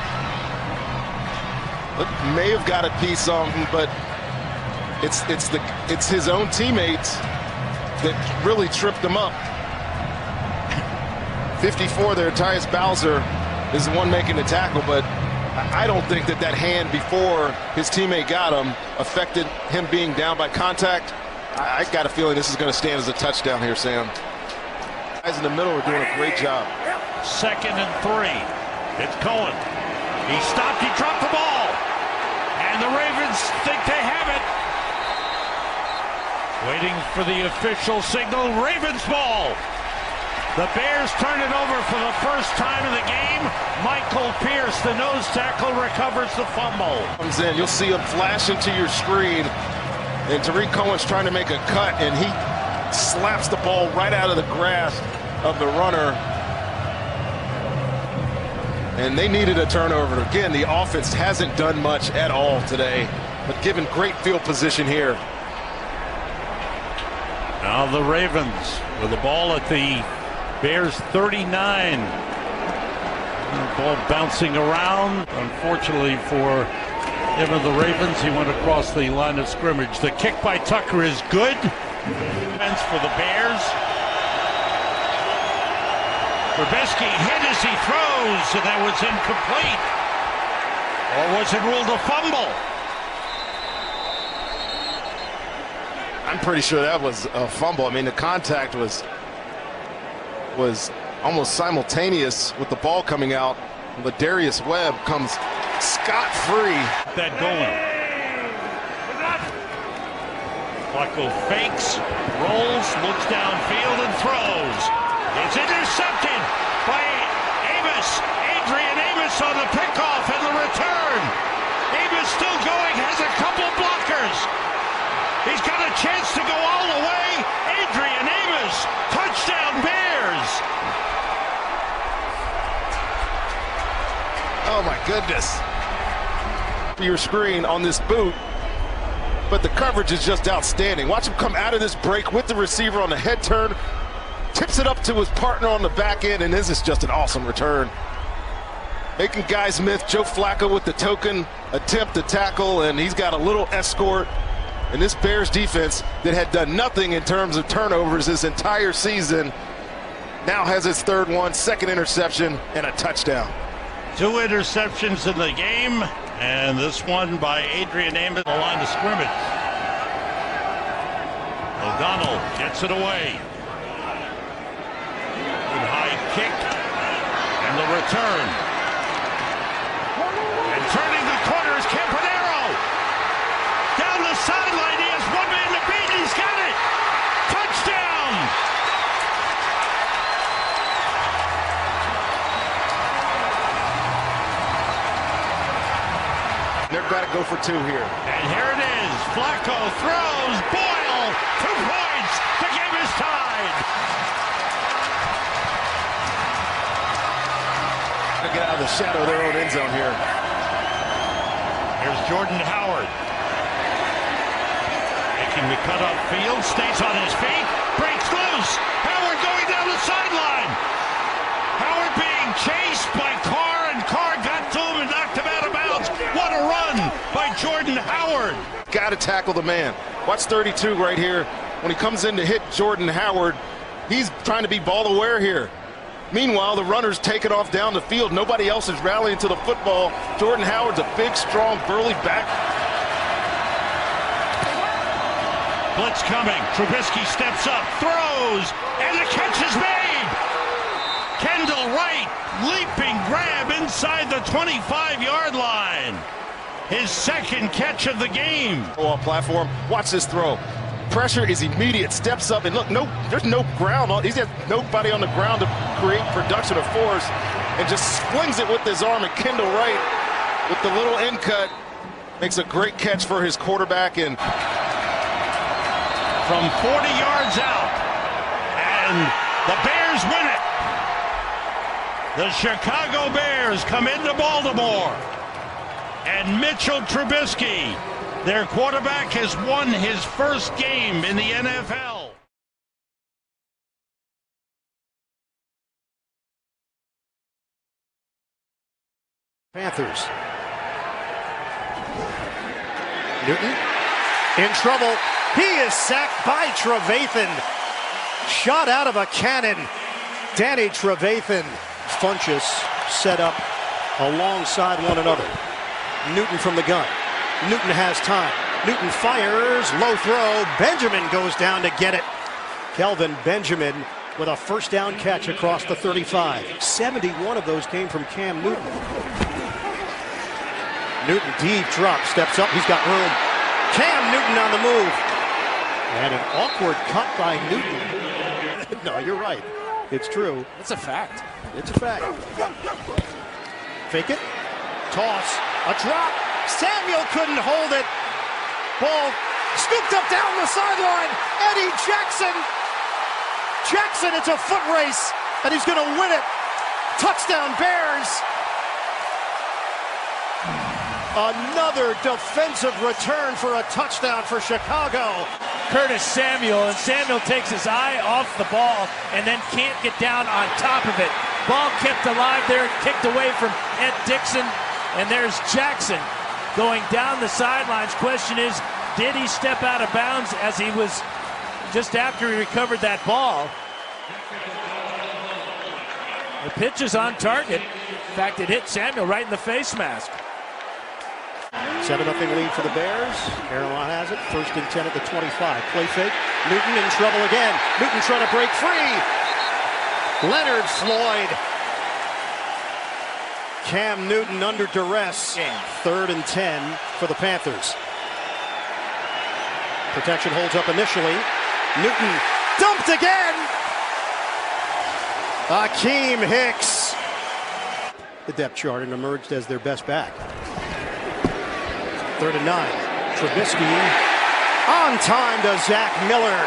may have got a piece on him, but it's his own teammates that really tripped him up. 54 there, Tyus Bowser is the one making the tackle, but I don't think that hand before his teammate got him affected him being down by contact. I got a feeling this is going to stand as a touchdown here, Sam. Guys in the middle are doing a great job. 2nd and 3. It's Cohen. He stopped, he dropped the ball. And the Ravens think they have it. Waiting for the official signal, Ravens ball. The Bears turn it over for the first time in the game. Michael Pierce, the nose tackle, recovers the fumble. Comes in, you'll see him flash into your screen. And Tariq Cohen's trying to make a cut, and he slaps the ball right out of the grasp of the runner. And they needed a turnover. Again, the offense hasn't done much at all today, but given great field position here. Now the Ravens with the ball at the Bears 39. The ball bouncing around. Unfortunately for him and the Ravens, he went across the line of scrimmage. The kick by Tucker is good. Defense for the Bears. Trubisky hit as he throws, and that was incomplete. Or was it ruled a fumble? I'm pretty sure that was a fumble. I mean, the contact was almost simultaneous with the ball coming out. Ladarius Webb comes scot-free. That going. Flacco fakes, rolls, looks downfield, and throws. It's intercepted by Adrian Amos on the pickoff and the return. Amos still going, has a couple blockers. He's got a chance to go all the way. Adrian Amos, touchdown Bears. Oh my goodness. For your screen on this boot, but the coverage is just outstanding. Watch him come out of this break with the receiver on the head turn, tips it up to his partner on the back end, and this is just an awesome return. Making guys miss. Joe Flacco with the token attempt to tackle, and he's got a little escort. And this Bears defense that had done nothing in terms of turnovers this entire season now has its third one, second interception, and a touchdown. 2 interceptions in the game, and this one by Adrian Amos on the line of scrimmage. O'Donnell gets it away. Good high kick, and the return. And turning the They've got to go for 2 here. And here it is. Flacco throws. Boyle, 2 points. The game is tied. They get out of the shadow of their own end zone here. Here's Jordan Howard. Making the cut upfield. Stays on his feet. Breaks loose. Howard going down the sideline. Howard being chased by Carr, and Carr got to him and knocked him out of bounds. What a run by Jordan Howard. Got to tackle the man. Watch 32 right here. When he comes in to hit Jordan Howard, he's trying to be ball aware here. Meanwhile, the runners take it off down the field. Nobody else is rallying to the football. Jordan Howard's a big, strong, burly back. Blitz coming. Trubisky steps up, throws, and the catch is made. Kendall Wright, leaping grab inside the 25-yard line. His 2nd catch of the game. On platform, watch this throw. Pressure is immediate, steps up, and look, there's no ground on. He's got nobody on the ground to create production of force, and just swings it with his arm. And Kendall Wright, with the little end cut, makes a great catch for his quarterback. And from 40 yards out, and the Bears win it. The Chicago Bears come into Baltimore, and Mitchell Trubisky, their quarterback, has won his first game in the NFL. Panthers. Newton in trouble. He is sacked by Trevathan. Shot out of a cannon. Danny Trevathan. Funchess set up alongside one another. Newton from the gun. Newton has time. Newton fires. Low throw. Benjamin goes down to get it. Kelvin Benjamin with a first down catch across the 35. 71 of those came from Cam Newton. Newton deep drop. Steps up. He's got room. Cam Newton on the move. And an awkward cut by Newton. No, you're right. It's true. It's a fact. It's a fact. Fake it. Toss. A drop. Samuel couldn't hold it. Ball scooped up down the sideline. Eddie Jackson. Jackson, it's a foot race, and he's going to win it. Touchdown Bears. Another defensive return for a touchdown for Chicago. Curtis Samuel, and Samuel takes his eye off the ball and then can't get down on top of it. Ball kept alive there, kicked away from Ed Dixon, and there's Jackson going down the sidelines. Question is, did he step out of bounds as he was just after he recovered that ball? The pitch is on target. In fact, it hit Samuel right in the face mask. 7-0 lead for the Bears. Carolina has it. 1st and 10 at the 25. Play fake. Newton in trouble again. Newton trying to break free. Leonard Floyd. Cam Newton under duress. 3rd and 10 for the Panthers. Protection holds up initially. Newton dumped again. Akeem Hicks. The depth chart and emerged as their best back. 3rd and 9. Trubisky on time to Zach Miller.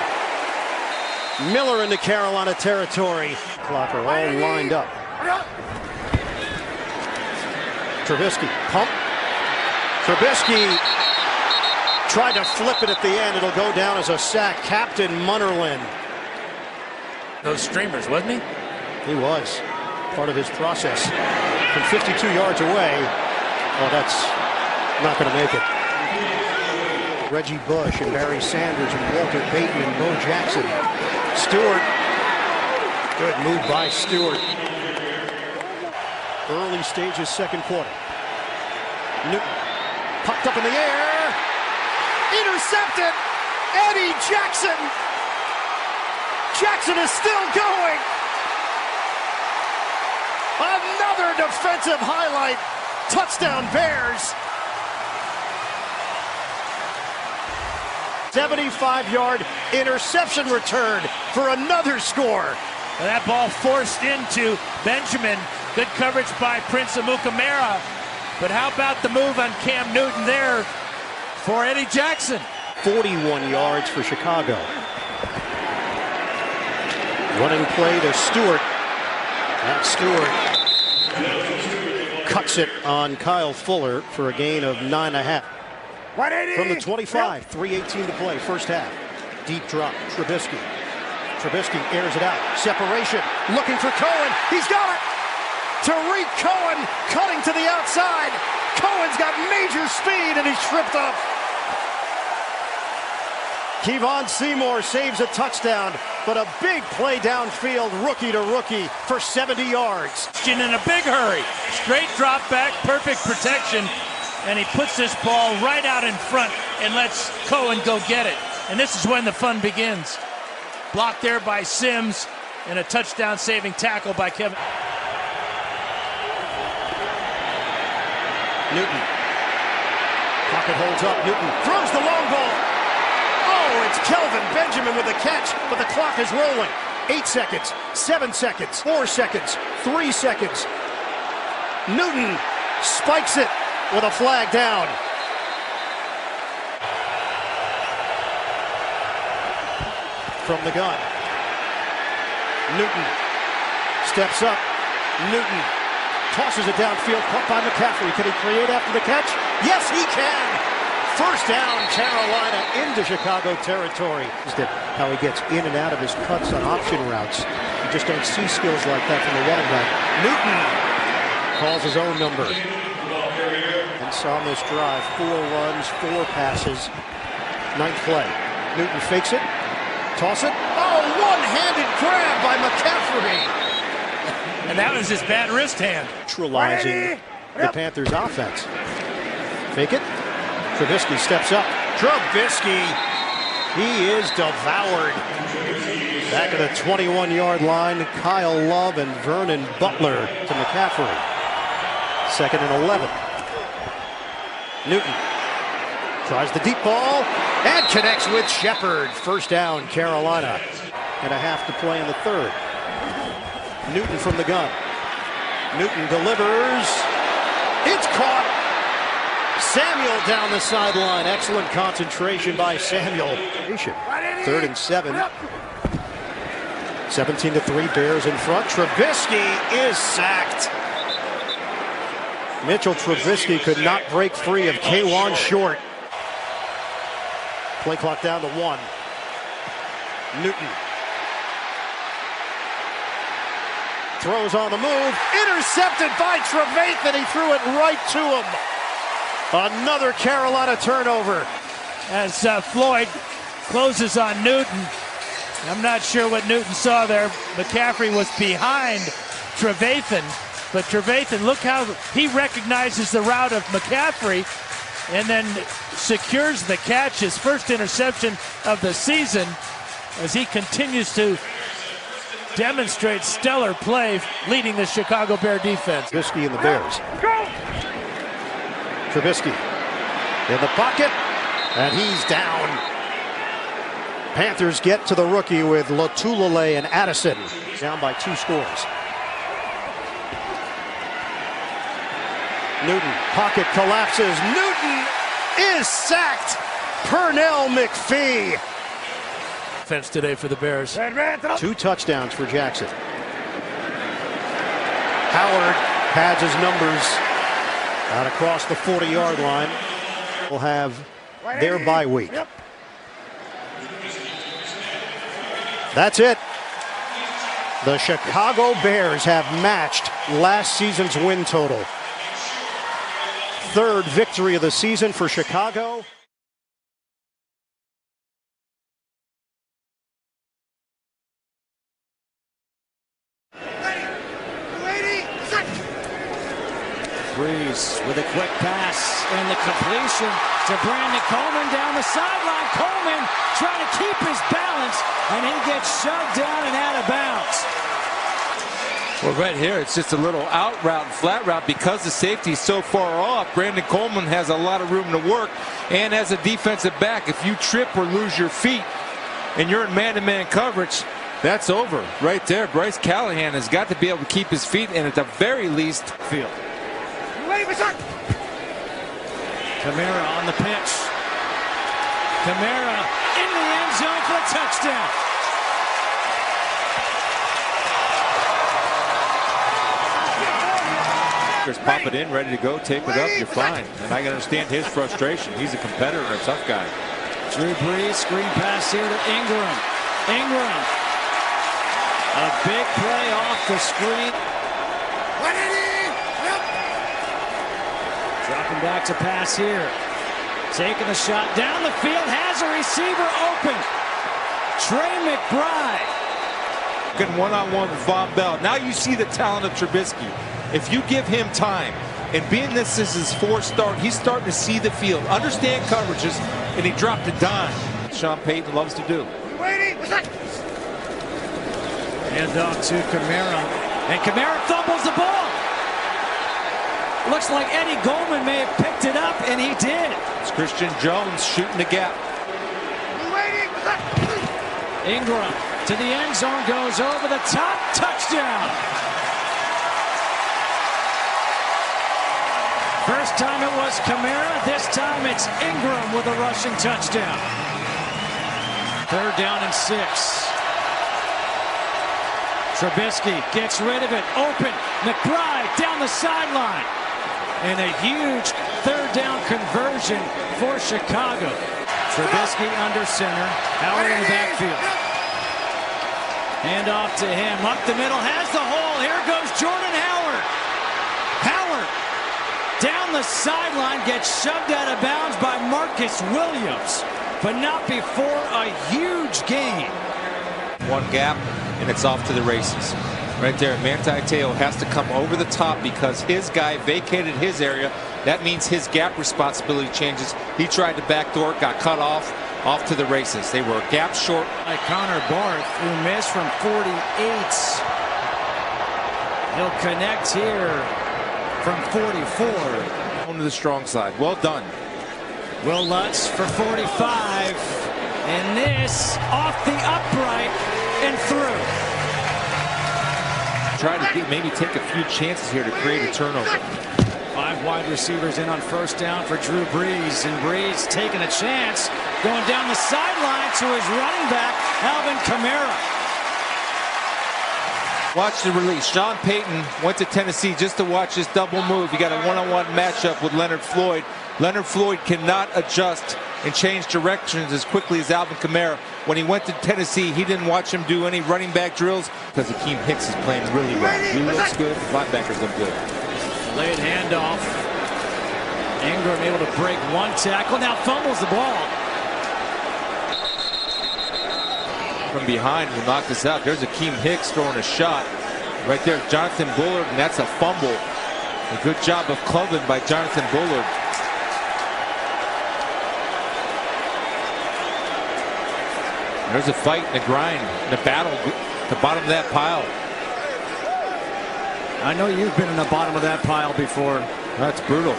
Miller into Carolina territory. Clock are all lined up. Trubisky pump. Trubisky tried to flip it at the end. It'll go down as a sack. Captain Munnerlyn. Those streamers, wasn't he? He was. Part of his process. From 52 yards away. Oh, that's not going to make it. Reggie Bush and Barry Sanders and Walter Payton and Bo Jackson. Stewart. Good move by Stewart. Early stages, 2nd quarter. Newton popped up in the air. Intercepted. Eddie Jackson. Jackson is still going. Another defensive highlight. Touchdown Bears. 75-yard interception return for another score. And that ball forced into Benjamin. Good coverage by Prince Amukamara. But how about the move on Cam Newton there for Eddie Jackson? 41 yards for Chicago. Running play to Stewart. That Stewart cuts it on Kyle Fuller for a gain of 9.5. From the 25, 3:18 to play, first half. Deep drop, Trubisky. Trubisky airs it out. Separation, looking for Cohen. He's got it! Tariq Cohen cutting to the outside. Cohen's got major speed and he's tripped up. Kevon Seymour saves a touchdown, but a big play downfield, rookie to rookie for 70 yards. In a big hurry. Straight drop back, perfect protection, and he puts this ball right out in front and lets Cohen go get it. And this is when the fun begins. Blocked there by Sims and a touchdown-saving tackle by Kevin. Newton. Pocket holds up. Newton throws the long ball. Oh, it's Kelvin Benjamin with the catch, but the clock is rolling. 8 seconds, 7 seconds, 4 seconds, 3 seconds. Newton spikes it with a flag down. From the gun. Newton steps up. Newton tosses it downfield, caught by McCaffrey. Can he create after the catch? Yes, he can. First down, Carolina into Chicago territory. How he gets in and out of his cuts on option routes. You just don't see skills like that from the running back. Newton calls his own number. And saw on this drive, 4 runs, 4 passes. 9th play. Newton fakes it. Toss it. Oh, one-handed grab by McCaffrey. And that was his bad wrist hand. Neutralizing the Panthers' offense. Fake it. Trubisky steps up. Trubisky. He is devoured. Back at the 21-yard line, Kyle Love and Vernon Butler to McCaffrey. 2nd and 11. Newton tries the deep ball and connects with Shepard. First down, Carolina. And a half to play in the 3rd. Newton from the gun. Newton delivers. It's caught. Samuel down the sideline. Excellent concentration by Samuel. 3rd and 7. 17-3, Bears in front. Trubisky is sacked. Mitchell Trubisky could not break free of K'Wan Short. Play clock down to 1. Newton throws on the move. Intercepted by Trevathan. He threw it right to him. Another Carolina turnover. As Floyd closes on Newton. I'm not sure what Newton saw there. McCaffrey was behind Trevathan. But Trevathan, look how he recognizes the route of McCaffrey and then secures the catch, his first interception of the season, as he continues to demonstrate stellar play leading the Chicago Bear defense. Trubisky and the Bears. Trubisky in the pocket, and he's down. Panthers get to the rookie with Lotulelei and Addison. Down by 2 scores. Newton, pocket collapses. Newton is sacked. Pernell McPhee. Defense today for the Bears. 2 touchdowns for Jackson. Howard pads his numbers out across the 40-yard line. Will have their bye week. That's it. The Chicago Bears have matched last season's win total. 3rd victory of the season for Chicago. Breeze with a quick pass and the completion to Brandon Coleman down the sideline. Coleman trying to keep his balance, and he gets shoved down and out of bounds. Well, right here, it's just a little out route and flat route because the safety is so far off. Brandon Coleman has a lot of room to work, and as a defensive back, if you trip or lose your feet and you're in man-to-man coverage, that's over right there. Bryce Callahan has got to be able to keep his feet and at the very least field. Kamara on the pitch. Kamara in the end zone for a touchdown. Just pop it in, ready to go, tape it up, you're fine. And I can understand his frustration. He's a competitor, a tough guy. Drew Brees, screen pass here to Ingram. Ingram. A big play off the screen. Dropping back to pass here. Taking the shot down the field. Has a receiver open. Trey McBride. Good one-on-one with Von Bell. Now you see the talent of Trubisky. If you give him time, and being this is his fourth start, he's starting to see the field, understand coverages, and he dropped a dime. Sean Payton loves to do. Hand off to Kamara. And Kamara fumbles the ball. Looks like Eddie Goldman may have picked it up, and he did. It's Christian Jones shooting the gap. Ingram to the end zone, goes over the top, touchdown. First time it was Kamara, this time it's Ingram with a rushing touchdown. 3rd down and 6. Trubisky gets rid of it, open, McBride down the sideline. And a huge 3rd down conversion for Chicago. Trubisky under center, Howard in the backfield. Hand off to him, up the middle, has the hole, here goes Jordan Howard. Howard down the sideline, gets shoved out of bounds by Marcus Williams, but not before a huge gain. One gap, and it's off to the races. Right there, Manti Te'o has to come over the top because his guy vacated his area. That means his gap responsibility changes. He tried to backdoor, got cut off to the races. They were a gap short. By Connor Barth, who missed from 48. He'll connect here from 44. On to the strong side. Well done. Will Lutz for 45. And this off the upright and through. Try to maybe take a few chances here to create a turnover. 5 wide receivers in on 1st down for Drew Brees. And Brees taking a chance, going down the sideline to his running back, Alvin Kamara. Watch the release. Sean Payton went to Tennessee just to watch this double move. He got a one-on-one matchup with Leonard Floyd. Leonard Floyd cannot adjust and change directions as quickly as Alvin Kamara. When he went to Tennessee, he didn't watch him do any running back drills because Akeem Hicks is playing really well. He looks good. The linebackers look good. Delayed handoff. Ingram able to break one tackle. Now fumbles the ball. From behind will knock this out. There's Akeem Hicks throwing a shot. Right there, Jonathan Bullard, and that's a fumble. A good job of clubbing by Jonathan Bullard. There's a fight and a grind and a battle at the bottom of that pile. I know you've been in the bottom of that pile before. That's brutal.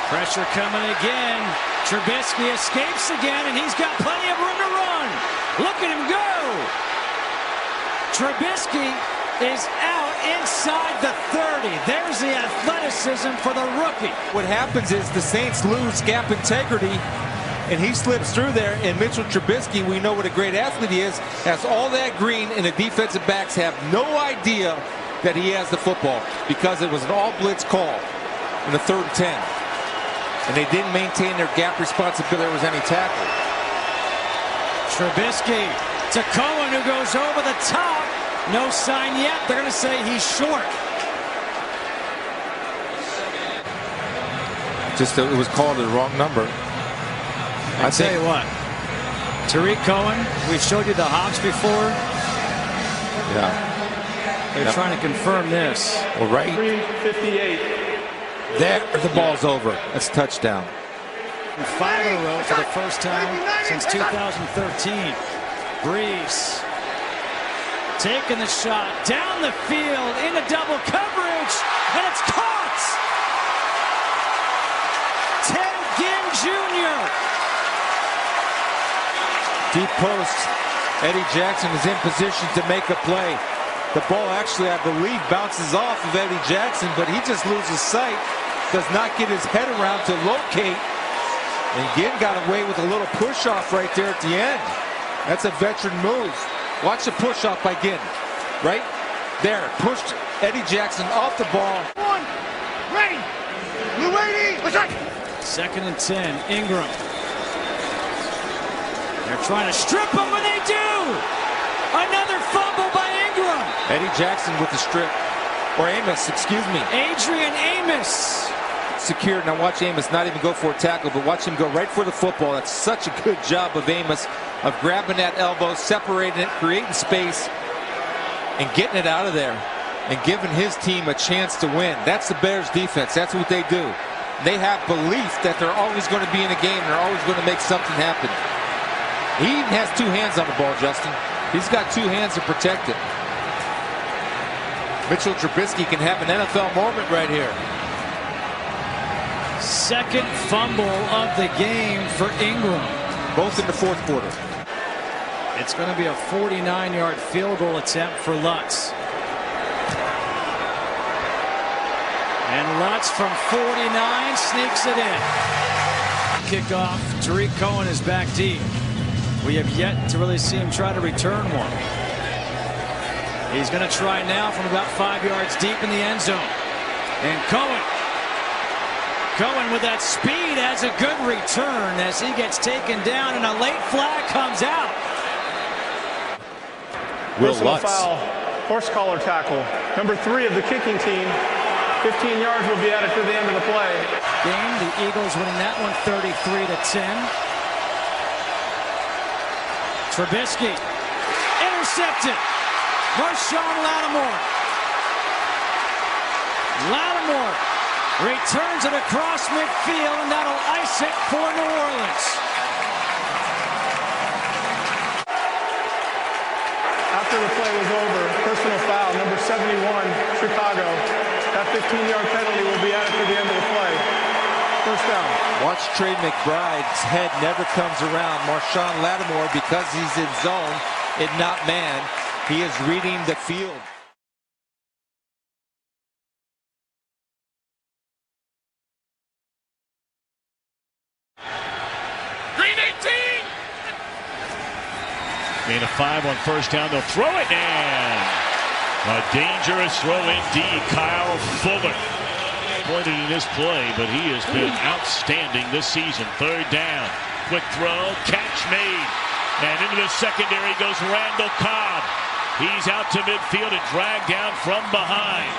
Pressure coming again. Trubisky escapes again, and he's got plenty of room to run. Look at him go. Trubisky is out inside the 30. There's the athleticism for the rookie. What happens is the Saints lose gap integrity, and he slips through there, and Mitchell Trubisky, we know what a great athlete he is, has all that green, and the defensive backs have no idea that he has the football because it was an all-blitz call in the 3rd and 10. And they didn't maintain their gap responsibility. There was any tackle. Trubisky to Cohen, who goes over the top. No sign yet. They're going to say he's short. Just it was called the wrong number. I tell you what, Tariq Cohen, we've showed you the hops before. Yeah. They're trying to confirm this. Well, right. 358. There, the ball's over. That's a touchdown. 5 in a row for the first time since 2013. Brees taking the shot down the field into double coverage, and it's caught. Ted Ginn Jr. Deep post. Eddie Jackson is in position to make a play. The ball actually, I believe, bounces off of Eddie Jackson, but he just loses sight, does not get his head around to locate. And again, got away with a little push-off right there at the end. That's a veteran move. Watch the push-off by Ginn. Right there, pushed Eddie Jackson off the ball. One, ready, blue 80, let's right. 2nd and 10, Ingram. They're trying to strip him, and they do! Another fumble by Ingram. Eddie Jackson with the strip. Or Amos, excuse me. Adrian Amos. Secured. Now watch Amos not even go for a tackle, but watch him go right for the football. That's such a good job of Amos of grabbing that elbow, separating it, creating space, and getting it out of there and giving his team a chance to win. That's the Bears defense. That's what they do. They have belief that they're always going to be in a game. They're always going to make something happen. He even has 2 hands on the ball, Justin. He's got 2 hands to protect it. Mitchell Trubisky can have an NFL moment right here. 2nd fumble of the game for Ingram. Both in the 4th quarter. It's going to be a 49-yard field goal attempt for Lutz. And Lutz from 49 sneaks it in. Kickoff. Tariq Cohen is back deep. We have yet to really see him try to return one. He's going to try now from about 5 yards deep in the end zone. And Cohen with that speed has a good return as he gets taken down, and a late flag comes out. Personal foul, horse collar tackle. Number 3 of the kicking team. 15 yards will be added to the end of the play. Game, the Eagles winning that one 33-10. Trubisky intercepted. Marshawn Lattimore returns it across midfield, and that'll ice it for New Orleans. After the play was over, personal foul, number 71, Chicago. That 15-yard penalty will be added to the end of the play. First down. Watch Trey McBride's head never comes around. Marshawn Lattimore, because he's in zone and not man, he is reading the field. Gain of 5 on first down. They'll throw it, and a dangerous throw indeed. Kyle Fuller pointed in this play, but he has been outstanding this season. 3rd down. Quick throw. Catch made. And into the secondary goes Randall Cobb. He's out to midfield and dragged down from behind.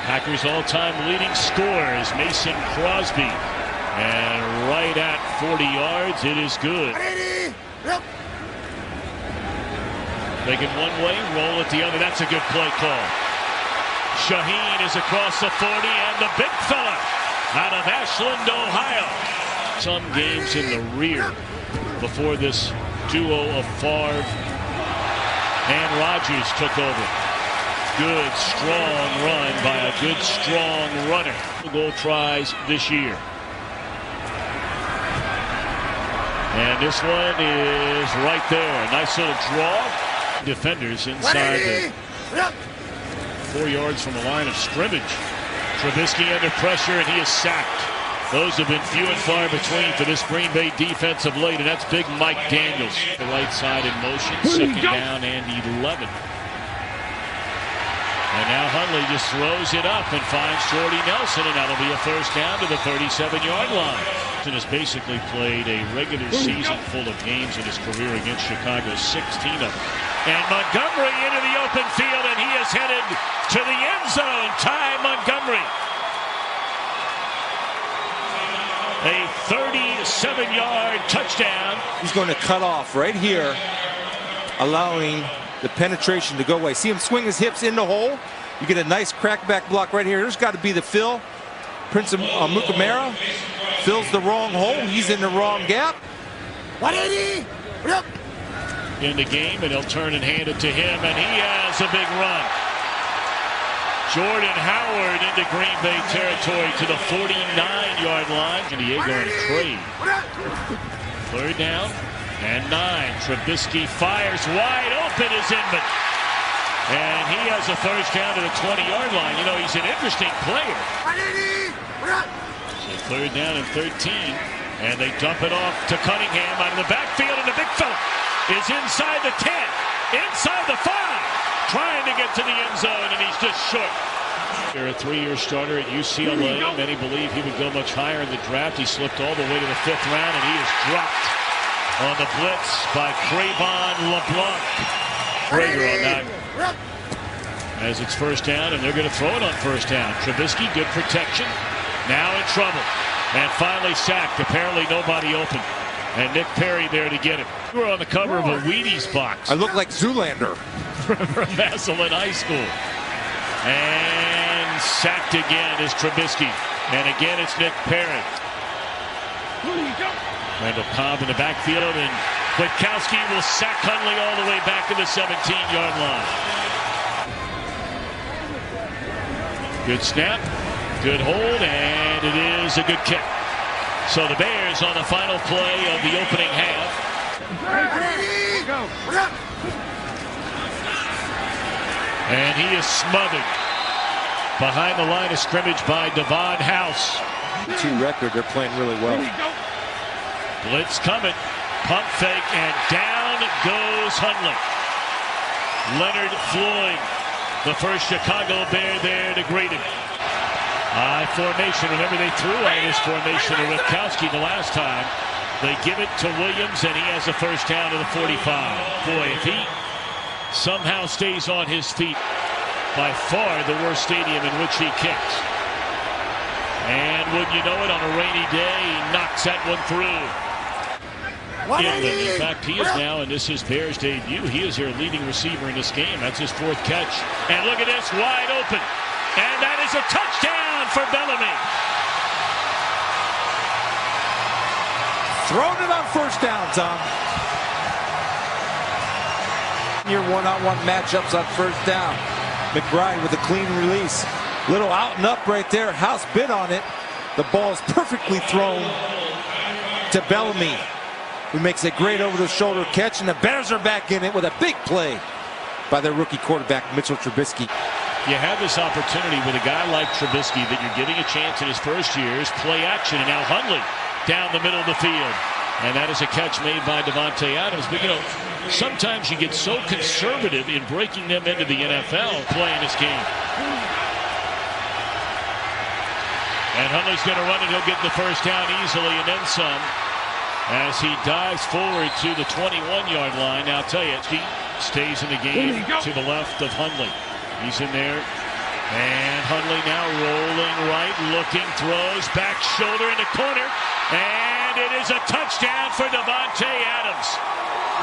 Packers all-time leading scorer is Mason Crosby. And right at 40 yards, it is good. Taking one way, roll it the other. That's a good play call. Shaheen is across the 40, and the big fella out of Ashland, Ohio. Some games in the rear before this duo of Favre and Rodgers took over. Good, strong run by a good, strong runner. Goal tries this year. And this one is right there. Nice little draw. Defenders inside the 4 yards from the line of scrimmage. Trubisky under pressure, and he is sacked. Those have been few and far between for this Green Bay defense of late, and that's big Mike Daniels. The right side in motion, 2nd down and 11. And now Hundley just throws it up and finds Jordy Nelson, and that'll be a first down to the 37-yard line. And has basically played a regular season full of games in his career against Chicago, 16 of them. And Montgomery into the open field, and he is headed to the end zone. Ty Montgomery. A 37-yard touchdown. He's going to cut off right here, allowing the penetration to go away. See him swing his hips in the hole? You get a nice crackback block right here. There's got to be the fill. Prince of Mukamara fills the wrong hole. He's in the wrong gap. 180. In the game, and he'll turn and hand it to him, and he has a big run. Jordan Howard into Green Bay territory to the 49-yard line. San Diego in a trade. 3rd down and 9. Trubisky fires wide open is Inman. And And he has a first down to the 20-yard line. You know, he's an interesting player. So third down and 13. And they dump it off to Cunningham out of the backfield. And the big fella is inside the 10, inside the 5, trying to get to the end zone, and he's just short. They're a 3-year starter at UCLA. Many believe he would go much higher in the draft. He slipped all the way to the 5th round, and he is dropped on the blitz by Cravon LeBlanc. Prager on that. As it's first down, and they're going to throw it on first down. Trubisky, good protection. Now in trouble. And finally sacked. Apparently nobody open. And Nick Perry there to get him. We were on the cover of a Wheaties box. I look like Zoolander. From Massillon High School. And sacked again is Trubisky. And again it's Nick Perry. Randall Cobb in the backfield, and Kwiatkowski will sack Hundley all the way back to the 17-yard line. Good snap, good hold, and it is a good kick. So the Bears on the final play of the opening half. And he is smothered behind the line of scrimmage by Devon House. 2 record, they're playing really well. Blitz coming, pump fake, and down goes Hundley. Leonard Floyd, the first Chicago Bear there to greet him. I formation. Remember, they threw out this formation to Kwiatkowski the last time. They give it to Williams, and he has a first down to the 45. Boy, if he somehow stays on his feet, by far the worst stadium in which he kicks. And wouldn't you know it, on a rainy day, he knocks that one through. In fact, he is now, and this is Bears' debut, he is their leading receiver in this game. That's his 4th catch. And look at this, wide open. And that is a touchdown for Bellamy. Throwing it on first down, Tom. Your one-on-one matchups on first down. McBride with a clean release. Little out and up right there. House bit on it. The ball is perfectly thrown to Bellamy, who makes a great over-the-shoulder catch, and the Bears are back in it with a big play by their rookie quarterback, Mitchell Trubisky. You have this opportunity with a guy like Trubisky that you're giving a chance in his first years, play action, and now Hundley down the middle of the field. And that is a catch made by Davante Adams. But, you know, sometimes you get so conservative in breaking them into the NFL playing this game. And Hundley's going to run it. He'll get the first down easily and then some, as he dives forward to the 21-yard line. Now, I'll tell you, he stays in the game to the left of Hundley. He's in there. And Hundley now rolling right, looking, throws, back shoulder in the corner. And it is a touchdown for Davante Adams.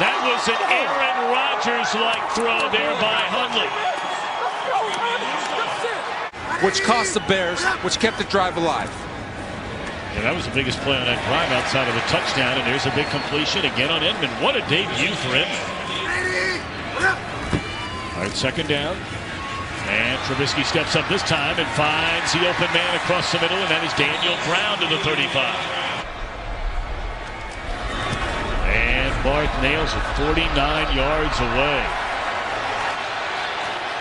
That was an Aaron Rodgers-like throw there by Hundley. Which cost the Bears, which kept the drive alive. Yeah, that was the biggest play on that drive outside of the touchdown, and there's a big completion again on Edmond. What a debut for Edmond. All right, second down. And Trubisky steps up this time and finds the open man across the middle, and that is Daniel Brown to the 35. And Barth nails it 49 yards away.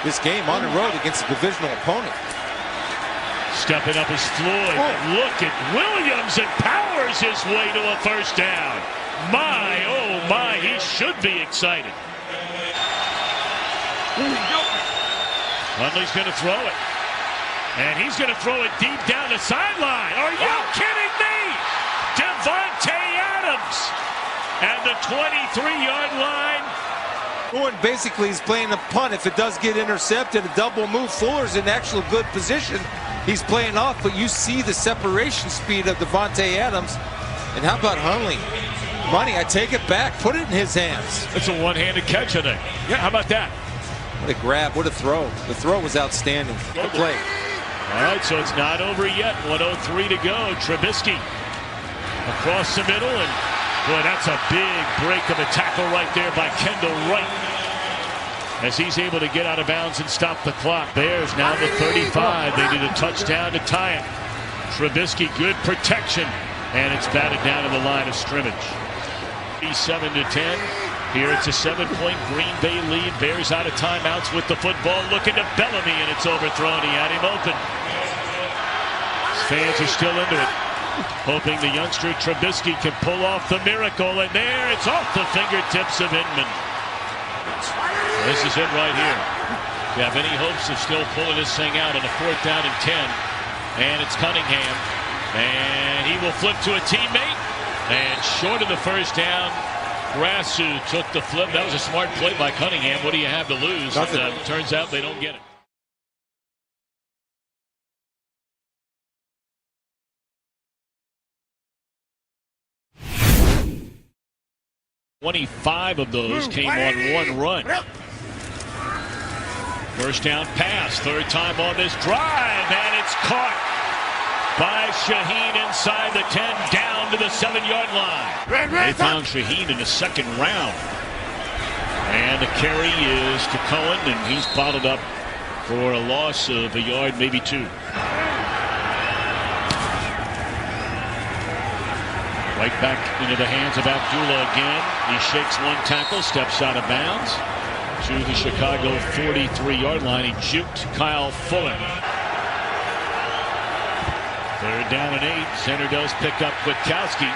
This game on the road against a divisional opponent. Stepping up is Floyd. Look at Williams, and powers his way to a first down. My, oh my, he should be excited. Hundley's going to throw it. And he's going to throw it deep down the sideline. Are you kidding me? Davante Adams at the 23-yard line. Going basically, he's playing a punt. If it does get intercepted, a double move. Fuller's in actual good position. He's playing off, but you see the separation speed of Davante Adams. And how about Hundley? Money, I take it back. Put it in his hands. It's a one-handed catch, I think. Yeah, how about that? What a grab, what a throw. The throw was outstanding. The play. All right, so it's not over yet. 1:03 to go. Trubisky across the middle, and boy, that's a big break of a tackle right there by Kendall Wright, as he's able to get out of bounds and stop the clock. Bears now the 35. They need a touchdown to tie it. Trubisky, good protection, and it's batted down to the line of scrimmage. 7-10. Here it's a 7-point Green Bay lead. Bears out of timeouts with the football. Looking to Bellamy, and it's overthrown. He had him open. Fans are still into it, hoping the youngster Trubisky can pull off the miracle. And there, it's off the fingertips of Inman. This is it right here. You have any hopes of still pulling this thing out on a 4th down and 10. And it's Cunningham. And he will flip to a teammate. And short of the first down, Grassu took the flip. That was a smart play by Cunningham. What do you have to lose? Turns out they don't get it. 25 of those came on one run. First down pass, 3rd time on this drive, and it's caught by Shaheen inside the 10, down to the 7-yard line. They found Shaheen in the 2nd round. And the carry is to Cohen, and he's bottled up for a loss of a yard, maybe 2. Right back into the hands of Abdullah again. He shakes one tackle, steps out of bounds to the Chicago 43-yard line. He juked Kyle Fuller. 3rd down and 8. Center does pick up Kwiatkowski,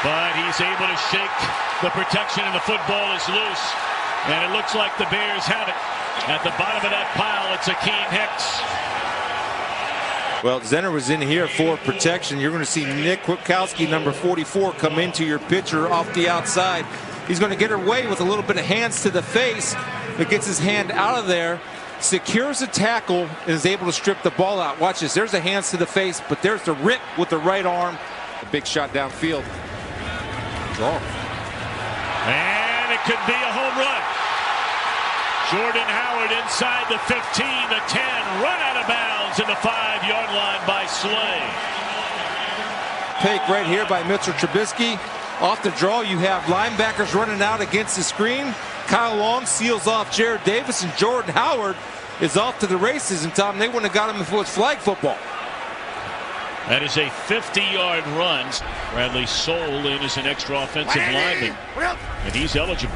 but he's able to shake the protection, and the football is loose. And it looks like the Bears have it. At the bottom of that pile, it's Akeem Hicks. Well, Zenner was in here for protection. You're going to see Nick Kwiatkowski, number 44, come into your pitcher off the outside. He's going to get away with a little bit of hands to the face, but gets his hand out of there, secures a tackle, and is able to strip the ball out. Watch this. There's the hands to the face, but there's the rip with the right arm. A big shot downfield. And it could be a home run. Jordan Howard inside the 15, the 10, run out of bounds in the 5-yard line by Slay. Take right here by Mitchell Trubisky. Off the draw, you have linebackers running out against the screen. Kyle Long seals off Jared Davis, and Jordan Howard is off to the races. And Tom, they wouldn't have got him if it was flag football. That is a 50-yard run. Bradley Soule in as an extra offensive lineman, and he's eligible.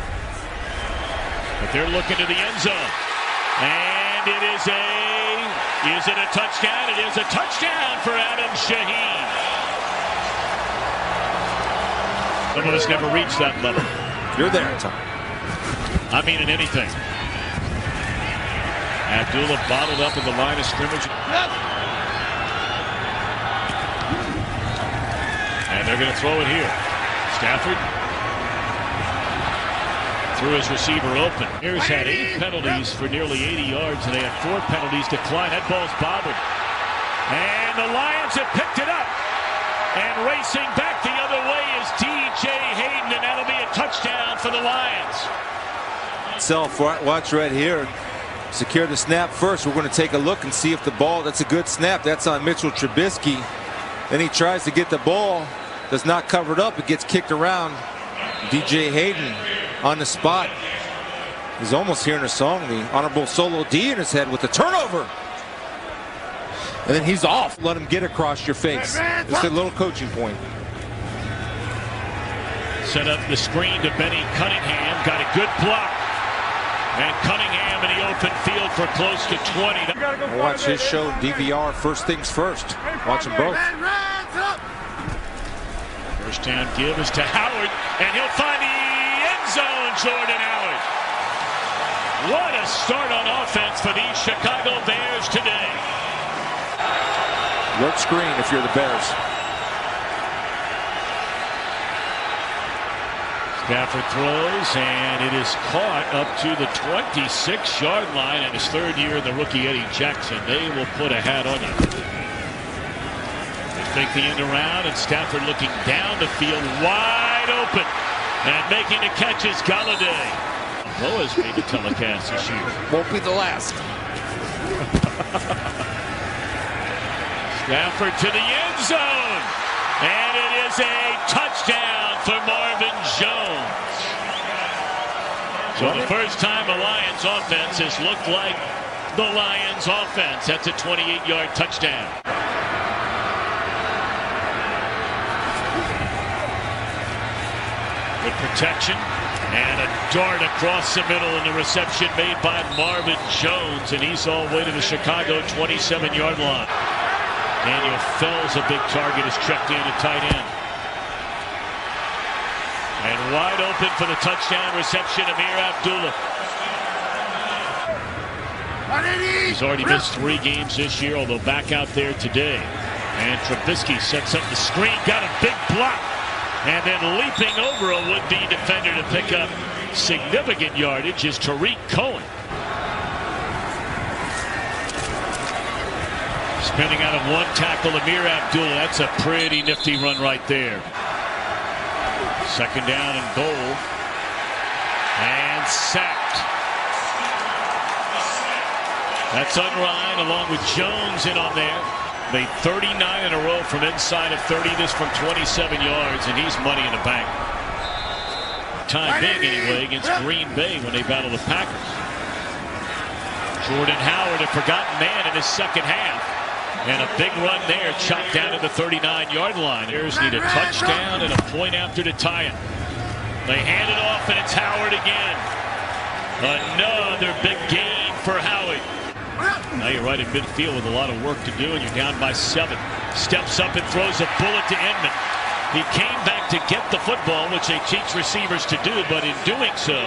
But they're looking to the end zone. And it is it a touchdown? It is a touchdown for Adam Shaheen. Some of us never reached that level. You're there, Tom. I mean in anything. Abdullah bottled up in the line of scrimmage. And they're going to throw it here. Stafford threw his receiver open. Bears had 8 penalties for nearly 80 yards, and they had 4 penalties decline. That ball's bobbled. And the Lions have picked it up. And racing back the other way is DJ Hayden, and that'll be a touchdown for the Lions. Watch right here. Secure the snap first. We're going to take a look and see if the ball, that's a good snap. That's on Mitchell Trubisky. Then he tries to get the ball. Does not cover it up. It gets kicked around. DJ Hayden on the spot. He's almost hearing a song, the Honorable Solo D in his head with the turnover. And then he's off. Let him get across your face. It's a little coaching point. Set up the screen to Benny Cunningham. Got a good block. And Cunningham in the open field for close to 20. Watch his show, DVR, first things first. Watch them both. First down give is to Howard, and he'll find the end zone, Jordan Howard. What a start on offense for these Chicago Bears today. Work screen if you're the Bears. Stafford throws, and it is caught up to the 26-yard line. And his 3rd year, the rookie Eddie Jackson. They will put a hat on you. Make the end around, and Stafford looking down the field, wide open, and making the catch is Galladay. Boaz made the telecast this year. Won't be the last. Stafford to the end zone, and it is a touchdown for Marvin Jones. So the first time a Lions offense has looked like the Lions offense. That's a 28-yard touchdown. Good protection, And a dart across the middle, and the reception made by Marvin Jones, and he's all the way to the Chicago 27-yard line. Daniel Fells, a big target, is checked in at tight end. And wide open for the touchdown reception, Amir Abdullah. He's already missed 3 games this year, although back out there today. And Trubisky sets up the screen, got a big block. And then leaping over a would-be defender to pick up significant yardage is Tariq Cohen. Spinning out of one tackle, Amir Abdullah. That's a pretty nifty run right there. Second down and goal. And sacked. That's Unrein along with Jones in on there. Made 39 in a row from inside of 30, this from 27 yards, and he's money in the bank. Time big anyway against Green Bay when they battle the Packers. Jordan Howard, a forgotten man in his second half. And a big run there, chopped down at the 39-yard line. Bears need a touchdown and a point after to tie it. They hand it off, and it's Howard again. Another big gain for Howard. Now you're right in midfield with a lot of work to do, and you're down by 7. Steps up and throws a bullet to Inman. He came back to get the football, which they teach receivers to do, but in doing so,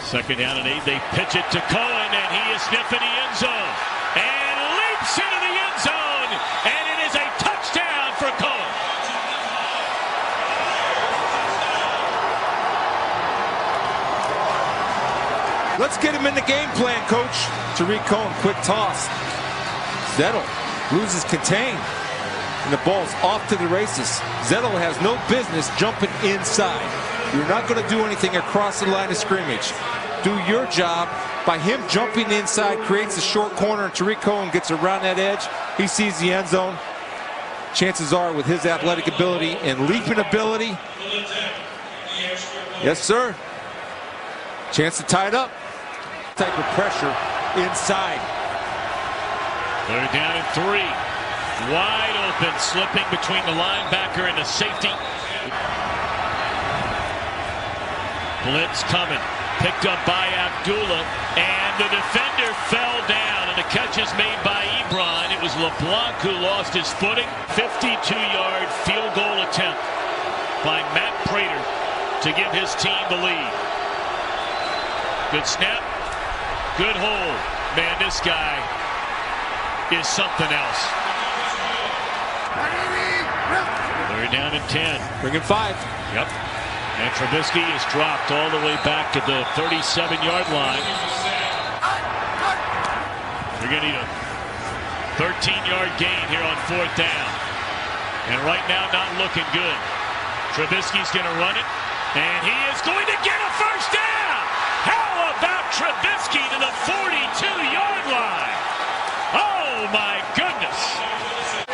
second down and 8, they pitch it to Cohen, and he is sniffing the end zone. And leaps into the end zone, and it is a touchdown for Cohen. Let's get him in the game plan, coach. Tariq Cohen, quick toss. Zettel loses contain, and the ball's off to the races. Zettel has no business jumping inside. You're not going to do anything across the line of scrimmage. Do your job. By him jumping inside, creates a short corner, and Tariq Cohen gets around that edge. He sees the end zone. Chances are, with his athletic ability and leaping ability, yes, sir, chance to tie it up. Type of pressure inside. They're down at 3. Wide open, slipping between the linebacker and the safety. Blitz coming. Picked up by Abdullah, and the defender fell down, and the catch is made by Ebron. It was LeBlanc who lost his footing. 52-yard field goal attempt by Matt Prater to give his team the lead. Good snap. Good hold. Man, this guy is something else. They're down at 10. Bring in 5. Yep. And Trubisky is dropped all the way back to the 37-yard line. You're going to need a 13-yard gain here on 4th down. And right now, not looking good. Trubisky's going to run it, and he is going to get a first down. How about Trubisky to the 42-yard line? Oh, my goodness.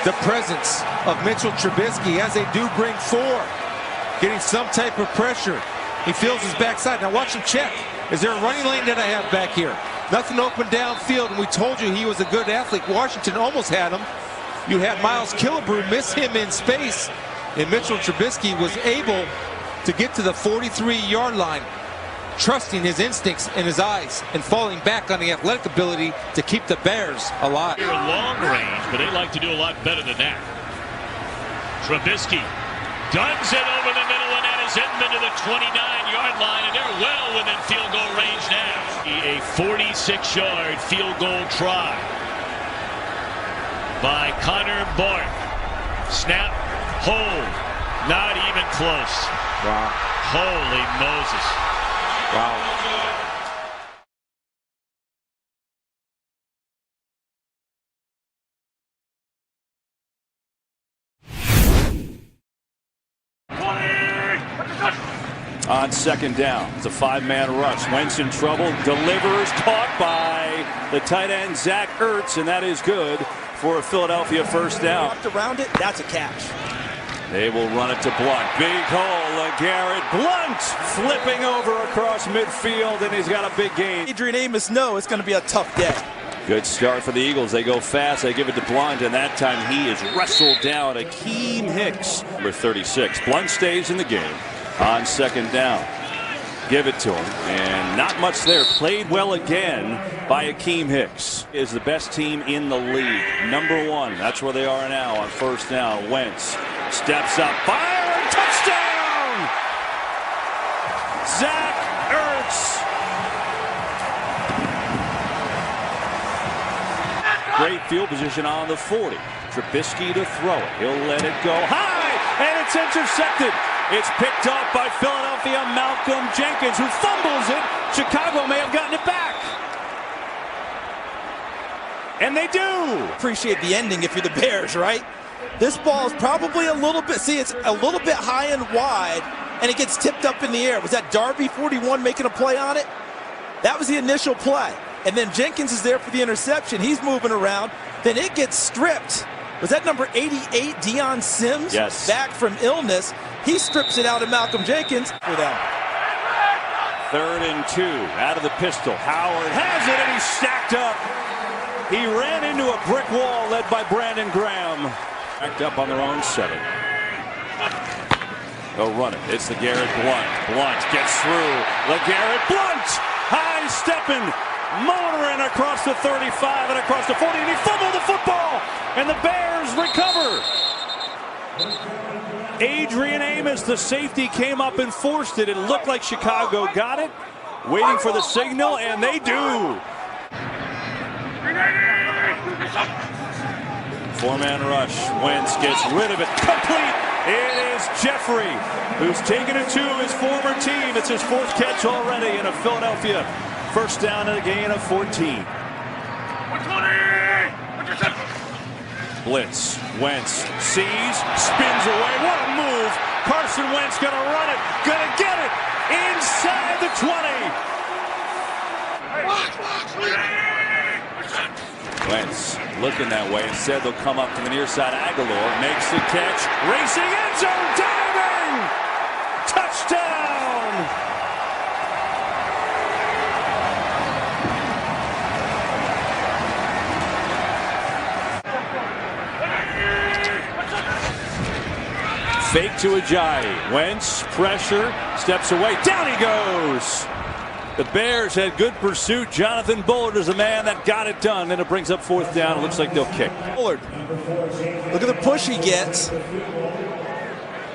The presence of Mitchell Trubisky as they do bring 4. Getting some type of pressure. He feels his backside. Now watch him check. Is there a running lane that I have back here? Nothing open downfield, and we told you he was a good athlete. Washington almost had him. You had Miles Killebrew miss him in space, and Mitchell Trubisky was able to get to the 43-yard line, trusting his instincts and his eyes and falling back on the athletic ability to keep the Bears alive. They're long range, but they like to do a lot better than that. Trubisky guns it over the middle, and that is Inman to the 29-yard line, and they're well within field goal range now. A 46-yard field goal try by Connor Barth. Snap, hold, not even close. Wow. Holy Moses. Wow. On second down, it's a 5-man rush. Wentz in trouble, delivers, caught by the tight end Zach Ertz, and that is good for a Philadelphia first down. Walked around it, that's a catch. They will run it to Blunt. Big hole, LeGarrette Blunt flipping over across midfield, and he's got a big gain. Adrian Amos knows it's going to be a tough day. Good start for the Eagles. They go fast. They give it to Blunt, and that time he is wrestled down. Akeem Hicks, number 36. Blunt stays in the game. on second down. Give it to him, and not much there. Played well again by Akeem Hicks. Is the best team in the league. Number 1. That's where they are now on first down. Wentz steps up, fire, and touchdown! Zach Ertz. Great field position on the 40. Trubisky to throw it. He'll let it go high, and it's intercepted. It's picked up by Philadelphia Malcolm Jenkins, who fumbles it. Chicago may have gotten it back. And they do. Appreciate the ending if you're the Bears, right? This ball is probably a little bit, see, it's a little bit high and wide, and it gets tipped up in the air. Was that Darby 41 making a play on it? That was the initial play. And then Jenkins is there for the interception. He's moving around. Then it gets stripped. Was that number 88, Deion Sims? Yes. Back from illness. He strips it out of Malcolm Jenkins for them. 3rd and 2, out of the pistol. Howard has it, and he's stacked up. He ran into a brick wall led by Brandon Graham. Backed up on their own 7. They'll run it. It's LeGarrette Blount. Blount gets through. LeGarrette Blount! High stepping. Motoring across the 35 and across the 40, and he fumbled the football, and the Bears recover. Adrian Amos, the safety, came up and forced it. It looked like Chicago got it, waiting for the signal, and they do. 4-man rush. Wentz gets rid of it. Complete. It is Jeffrey, who's taken it to his former team. It's his 4th catch already in a Philadelphia first down and a gain of 14. Blitz. Wentz sees, spins away. What a move. Carson Wentz going to run it. Going to get it inside the 20. Wentz looking that way. Instead, they'll come up to the near side. Aguilar makes the catch. Racing end zone. Diving. Touchdown. Fake to Ajayi. Wentz, pressure, steps away. Down he goes. The Bears had good pursuit. Jonathan Bullard is the man that got it done. Then it brings up 4th down. It looks like they'll kick. Bullard. Look at the push he gets.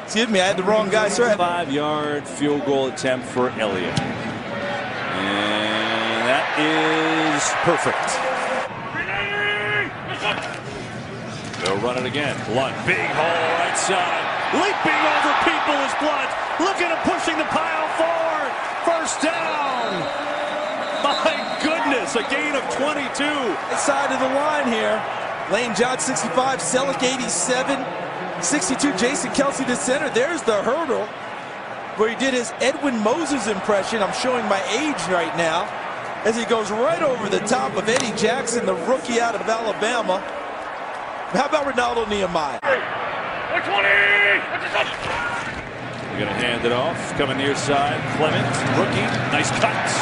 Excuse me, I had the wrong guy, sir. 5-yard field goal attempt for Elliott. And that is perfect. They'll run it again. Blunt, big hole right side. Leaping over people is Blunt. Looking at pushing the pile forward. First down. My goodness, a gain of 22. Side of the line here. Lane John 65, Selleck 87, 62 Jason Kelsey the center. There's the hurdle where he did his Edwin Moses impression. I'm showing my age right now as he goes right over the top of Eddie Jackson, the rookie out of Alabama. How about Ronaldo Nehemiah? We're going to hand it off. Coming near side. Clement, rookie. Nice cuts.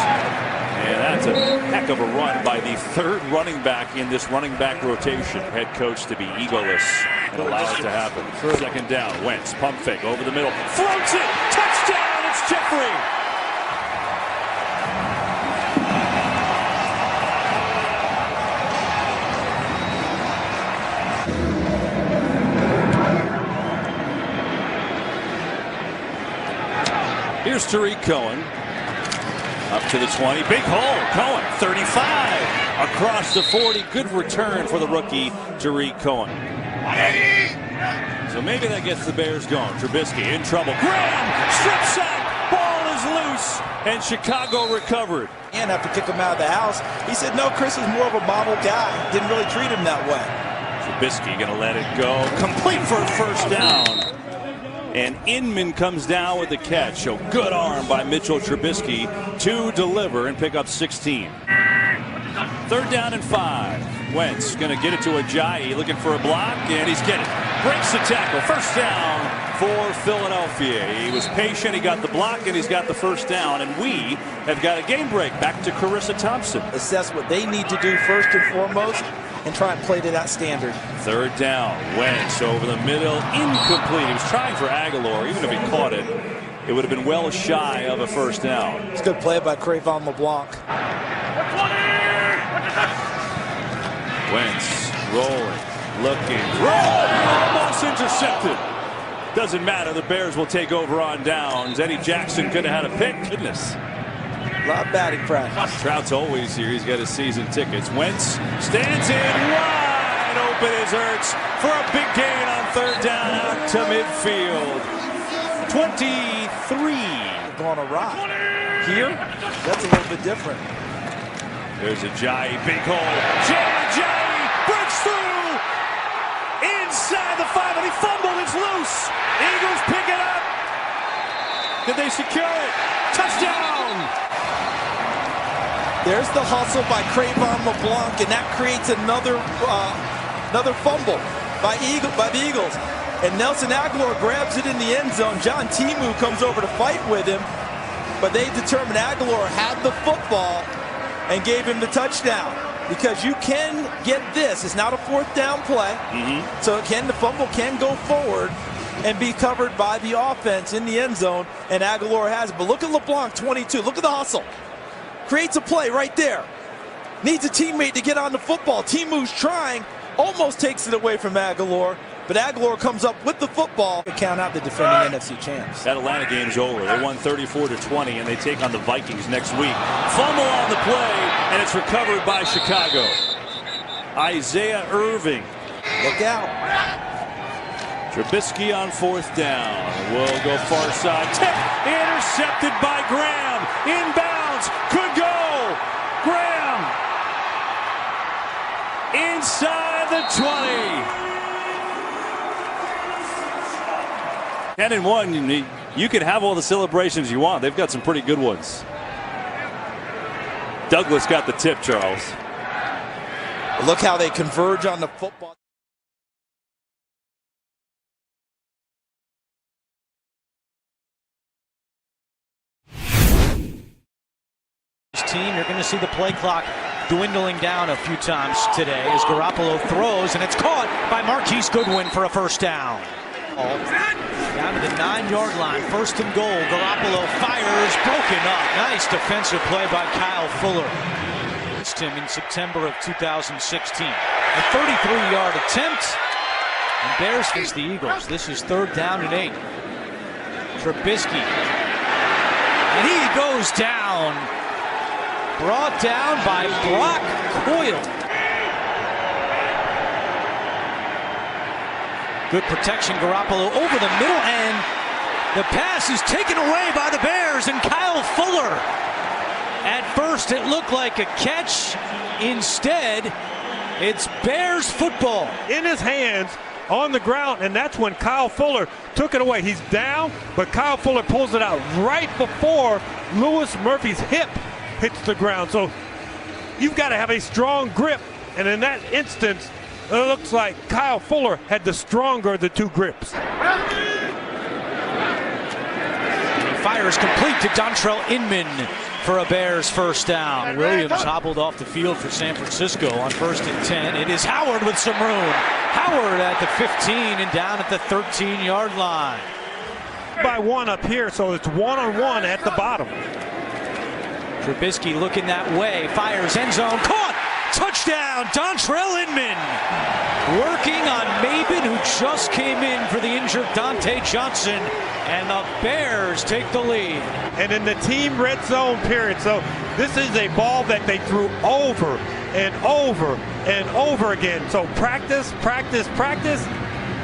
And that's a heck of a run by the 3rd running back in this running back rotation. Head coach to be egoless and allow it to happen. 2nd down. Wentz, pump fake over the middle. Floats it. Touchdown. It's Jeffrey. Here's Tariq Cohen. Up to the 20. Big hole. Cohen, 35. Across the 40. Good return for the rookie, Tariq Cohen. So maybe that gets the Bears going. Trubisky in trouble. Graham, strip sack. Ball is loose. And Chicago recovered. And after kick him out of the house, he said, no, Chris is more of a model guy. Didn't really treat him that way. Trubisky going to let it go. Complete for a first down. And Inman comes down with the catch. So good arm by Mitchell Trubisky to deliver and pick up 16. 3rd down and 5. Wentz going to get it to Ajayi, looking for a block, and he's getting it. Breaks the tackle. First down for Philadelphia. He was patient. He got the block, and he's got the first down. And we have got a game break. Back to Carissa Thompson. Assess what they need to do first and foremost and try and play to that standard. 3rd down. Wentz over the middle. Incomplete. He was trying for Aguilar, even if he caught it. it would have been well shy of a first down. It's a good play by Cre'Von LeBlanc. Wentz rolling, looking, almost intercepted. Doesn't matter. The Bears will take over on downs. Eddie Jackson could have had a pick. Goodness. A lot of batting practice. Trout's always here. He's got his season tickets. Wentz stands in wide open as Ertz for a big gain on third down out to midfield. 23. Going awry. Here, that's a little bit different. There's a Jai, big hole. Jai breaks through inside the 5, and he fumbled. It's loose. Eagles pick it up. Did they secure it? Touchdown. There's the hustle by Cre'Von LeBlanc, and that creates another fumble by the Eagles. And Nelson Aguilar grabs it in the end zone. John Timu comes over to fight with him, but they determined Aguilar had the football and gave him the touchdown. Because you can get this. It's not a fourth down play. So the fumble can go forward and be covered by the offense in the end zone, and Aguilar has it. But look at LeBlanc, 22. Look at the hustle. Creates a play right there. Needs a teammate to get on the football. Timu's trying, almost takes it away from Aguilar, but Aguilar comes up with the football to count out the defending NFC champs. That Atlanta game's over. They won 34-20, and they take on the Vikings next week. Fumble on the play, and it's recovered by Chicago. Isaiah Irving. Look out. Trubisky on fourth down. Will go far side. Tip intercepted by Graham. Inbounds. Could go. Graham. Inside the 20. 10-1. You can have all the celebrations you want. They've got some pretty good ones. Douglas got the tip, Charles. Look how they converge on the football. Team, you're going to see the play clock dwindling down a few times today as Garoppolo throws, and it's caught by Marquise Goodwin for a first down. Down to the 9-yard line, first and goal. Garoppolo fires, broken up. Nice defensive play by Kyle Fuller. Him in September of 2016. A 33-yard attempt, and Bears face the Eagles. This is third down and 8. Trubisky, and he goes down. Brought down by Brock Coyle. Good protection, Garoppolo over the middle, and the pass is taken away by the Bears, and Kyle Fuller. At first, it looked like a catch. Instead, it's Bears football. In his hands, on the ground, and that's when Kyle Fuller took it away. He's down, but Kyle Fuller pulls it out right before Louis Murphy's hip hits the ground. So you've got to have a strong grip, and in that instance, it looks like Kyle Fuller had the stronger of the two grips. And he fires complete to Dontrell Inman for a Bears first down. Williams hobbled off the field for San Francisco on 1st and 10. It is Howard with some room. Howard at the 15 and down at the 13-yard line. By one up here, so it's one-on-one at the bottom. Trubisky looking that way, fires end zone, caught! Touchdown, Dontrell Inman. Working on Maben, who just came in for the injured Dante Johnson, and the Bears take the lead. And in the team red zone period, so this is a ball that they threw over and over and over again. So practice, practice, practice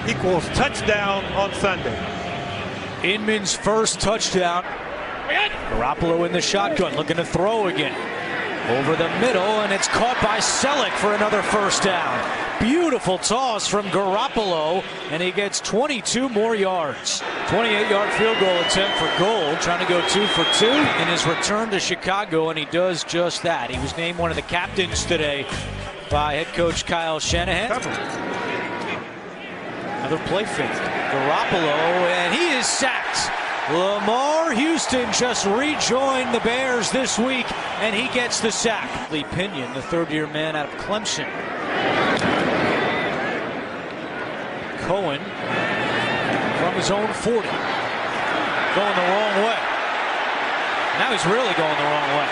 equals touchdown on Sunday. Inman's first touchdown. Garoppolo in the shotgun, looking to throw again. Over the middle, and it's caught by Selleck for another first down. Beautiful toss from Garoppolo, and he gets 22 more yards. 28-yard field goal attempt for Gold, trying to go 2 for 2 in his return to Chicago, and he does just that. He was named one of the captains today by head coach Kyle Shanahan. Another play fake. Garoppolo, and he is sacked. Lamar Houston just rejoined the Bears this week, and he gets the sack. Lee Pinion, the third-year man out of Clemson. Cohen from his own 40. going the wrong way. Now he's really going the wrong way.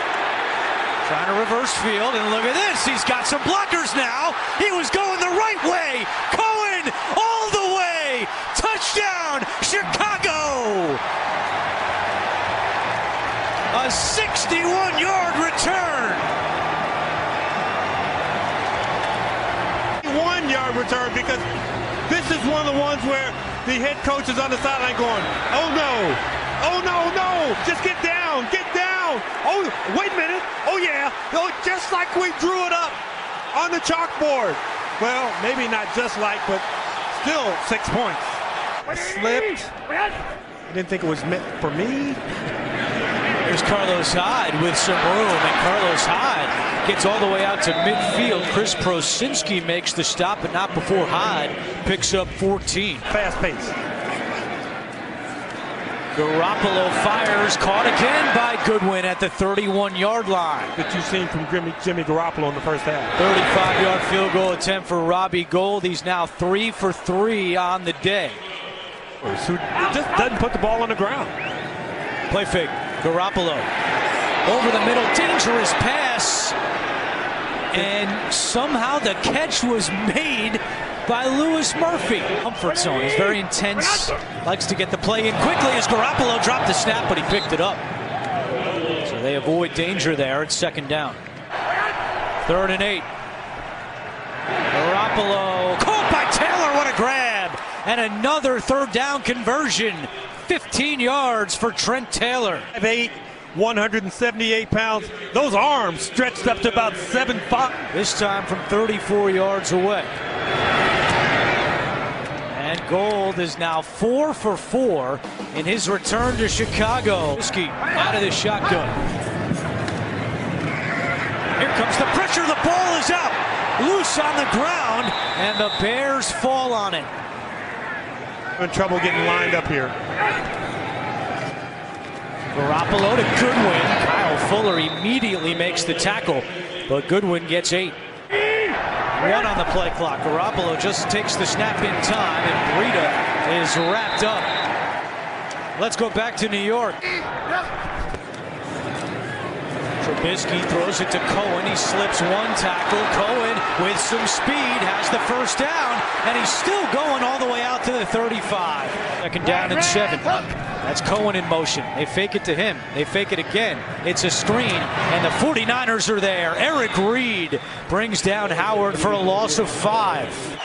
Trying to reverse field, and look at this. He's got some blockers now. He was going the right way. Cohen all the way. Touchdown, Chicago. A 61-yard return. 1-yard return, because this is one of the ones where the head coach is on the sideline going, oh no, no, just get down, get down. Oh, wait a minute. Oh yeah, oh, just like we drew it up on the chalkboard. Well, maybe not just like, but still 6 points. I slipped. I didn't think it was meant for me. There's Carlos Hyde with some room, and Carlos Hyde gets all the way out to midfield. Chris Prosinski makes the stop, but not before Hyde picks up 14. Fast pace. Garoppolo fires, caught again by Goodwin at the 31-yard line. That you've seen from Jimmy Garoppolo in the first half. 35-yard field goal attempt for Robbie Gould. He's now 3 for 3 on the day. Who just doesn't put the ball on the ground. Play fake. Garoppolo over the middle, dangerous pass, and somehow the catch was made by Louis Murphy. Comfort zone. He's very intense, likes to get the play in quickly as Garoppolo dropped the snap, but he picked it up. So they avoid danger there. It's second down. 3rd and 8. Garoppolo caught by Taylor. What a grab! And another 3rd down conversion. 15 yards for Trent Taylor. 5'8", 178 pounds. Those arms stretched up to about 7'5". This time from 34 yards away. And Gould is now 4 for 4 in his return to Chicago. Out of the shotgun. Here comes the pressure. The ball is out. Loose on the ground, and the Bears fall on it. In trouble getting lined up here. Garoppolo to Goodwin. Kyle Fuller immediately makes the tackle, but Goodwin gets 8. 1 on the play clock. Garoppolo just takes the snap in time, and Breida is wrapped up. Let's go back to New York. Trubisky throws it to Cohen. He slips 1 tackle. Cohen with some speed has the first down, and he's still going all the way out to the 35. Second down and 7. That's Cohen in motion. They fake it to him. They fake it again. It's a screen, and the 49ers are there. Eric Reed brings down Howard for a loss of 5.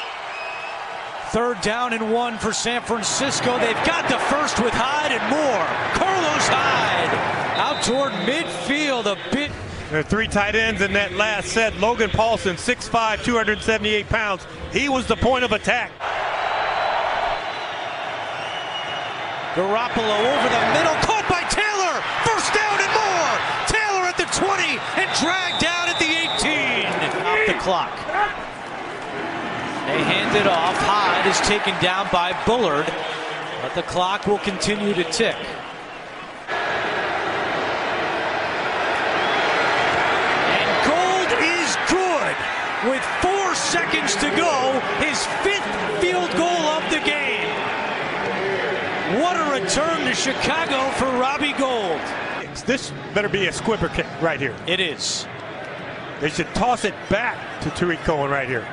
3rd down and 1 for San Francisco. They've got the first with Hyde and more. Carlos Hyde out toward midfield a bit. There are 3 tight ends in that last set. Logan Paulson, 6'5", 278 pounds. He was the point of attack. Garoppolo over the middle, caught by Taylor. First down and more. Taylor at the 20 and dragged down at the 18. Off the clock. They hand it off. Hyde is taken down by Bullard, but the clock will continue to tick. And Gould is good with 4 seconds to go. His 5th field goal of the game. What a return to Chicago for Robbie Gould. This better be a squibber kick right here. It is. They should toss it back to Tariq Cohen right here.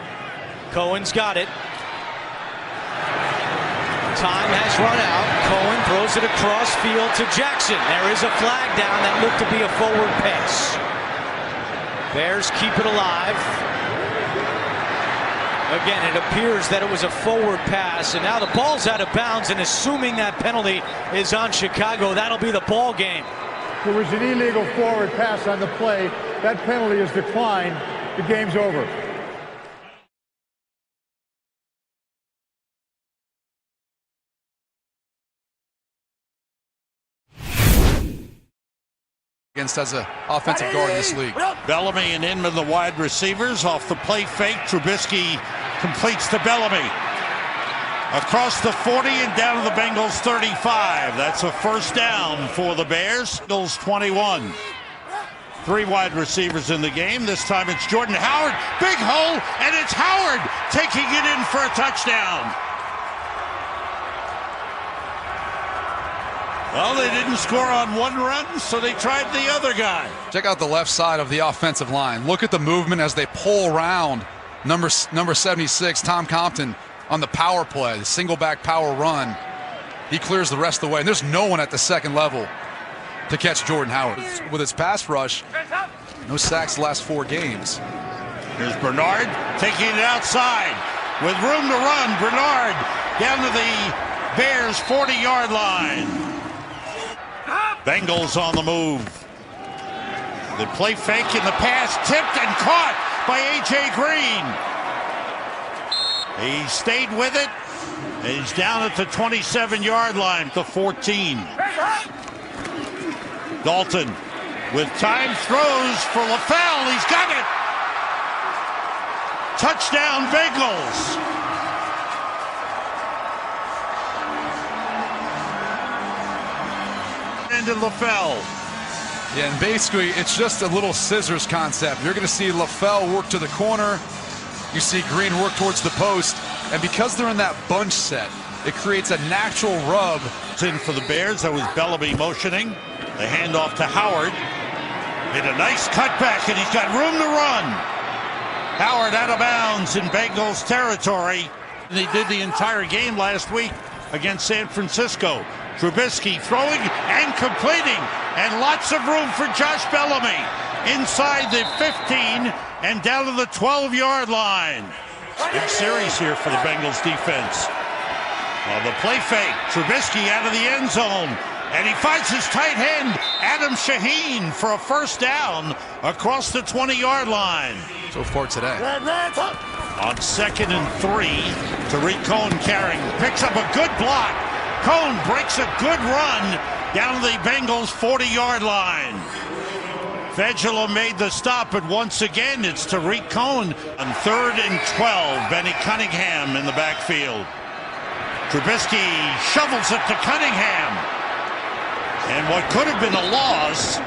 Cohen's got it. Time has run out. Cohen throws it across field to Jackson. There is a flag down that looked to be a forward pass. Bears keep it alive. Again, it appears that it was a forward pass, and now the ball's out of bounds, and assuming that penalty is on Chicago, that'll be the ball game. There was an illegal forward pass on the play. That penalty is declined. The game's over. Against as an offensive guard in this league. Bellamy and Inman, the wide receivers. Off the play fake, Trubisky completes to Bellamy. Across the 40 and down to the Bengals 35. That's a first down for the Bears. Bengals 21. 3 wide receivers in the game. This time it's Jordan Howard. Big hole, and it's Howard taking it in for a touchdown. Well, they didn't score on one run, so they tried the other guy. Check out the left side of the offensive line. Look at the movement as they pull around number 76, Tom Compton, on the power play, the single back power run. He clears the rest of the way, and there's no one at the second level to catch Jordan Howard. With his pass rush, no sacks the last 4 games. Here's Bernard taking it outside with room to run. Bernard down to the Bears' 40-yard line. Bengals on the move. The play fake in the pass, tipped and caught by A.J. Green. He stayed with it. He's down at the 27-yard line, the 14. Dalton with time throws for LaFell. He's got it. Touchdown Bengals. Into LaFell. Yeah, and basically it's just a little scissors concept. You're going to see LaFell work to the corner. You see Green work towards the post. And because they're in that bunch set, it creates a natural rub. It's in for the Bears. That was Bellamy motioning. The handoff to Howard. Made a nice cutback, and he's got room to run. Howard out of bounds in Bengals territory. They did the entire game last week against San Francisco. Trubisky throwing and completing, and lots of room for Josh Bellamy inside the 15 and down to the 12-yard line. Big series here for the Bengals defense. The play fake, Trubisky out of the end zone, and he finds his tight end, Adam Shaheen, for a first down across the 20-yard line. So far today. On 2nd and 3, Tariq Cohen carrying, picks up a good block. Cohen breaks a good run down to the Bengals' 40-yard line. Vegela made the stop, but once again it's Tariq Cohen. On 3rd and 12, Benny Cunningham in the backfield. Trubisky shovels it to Cunningham. And what could have been a loss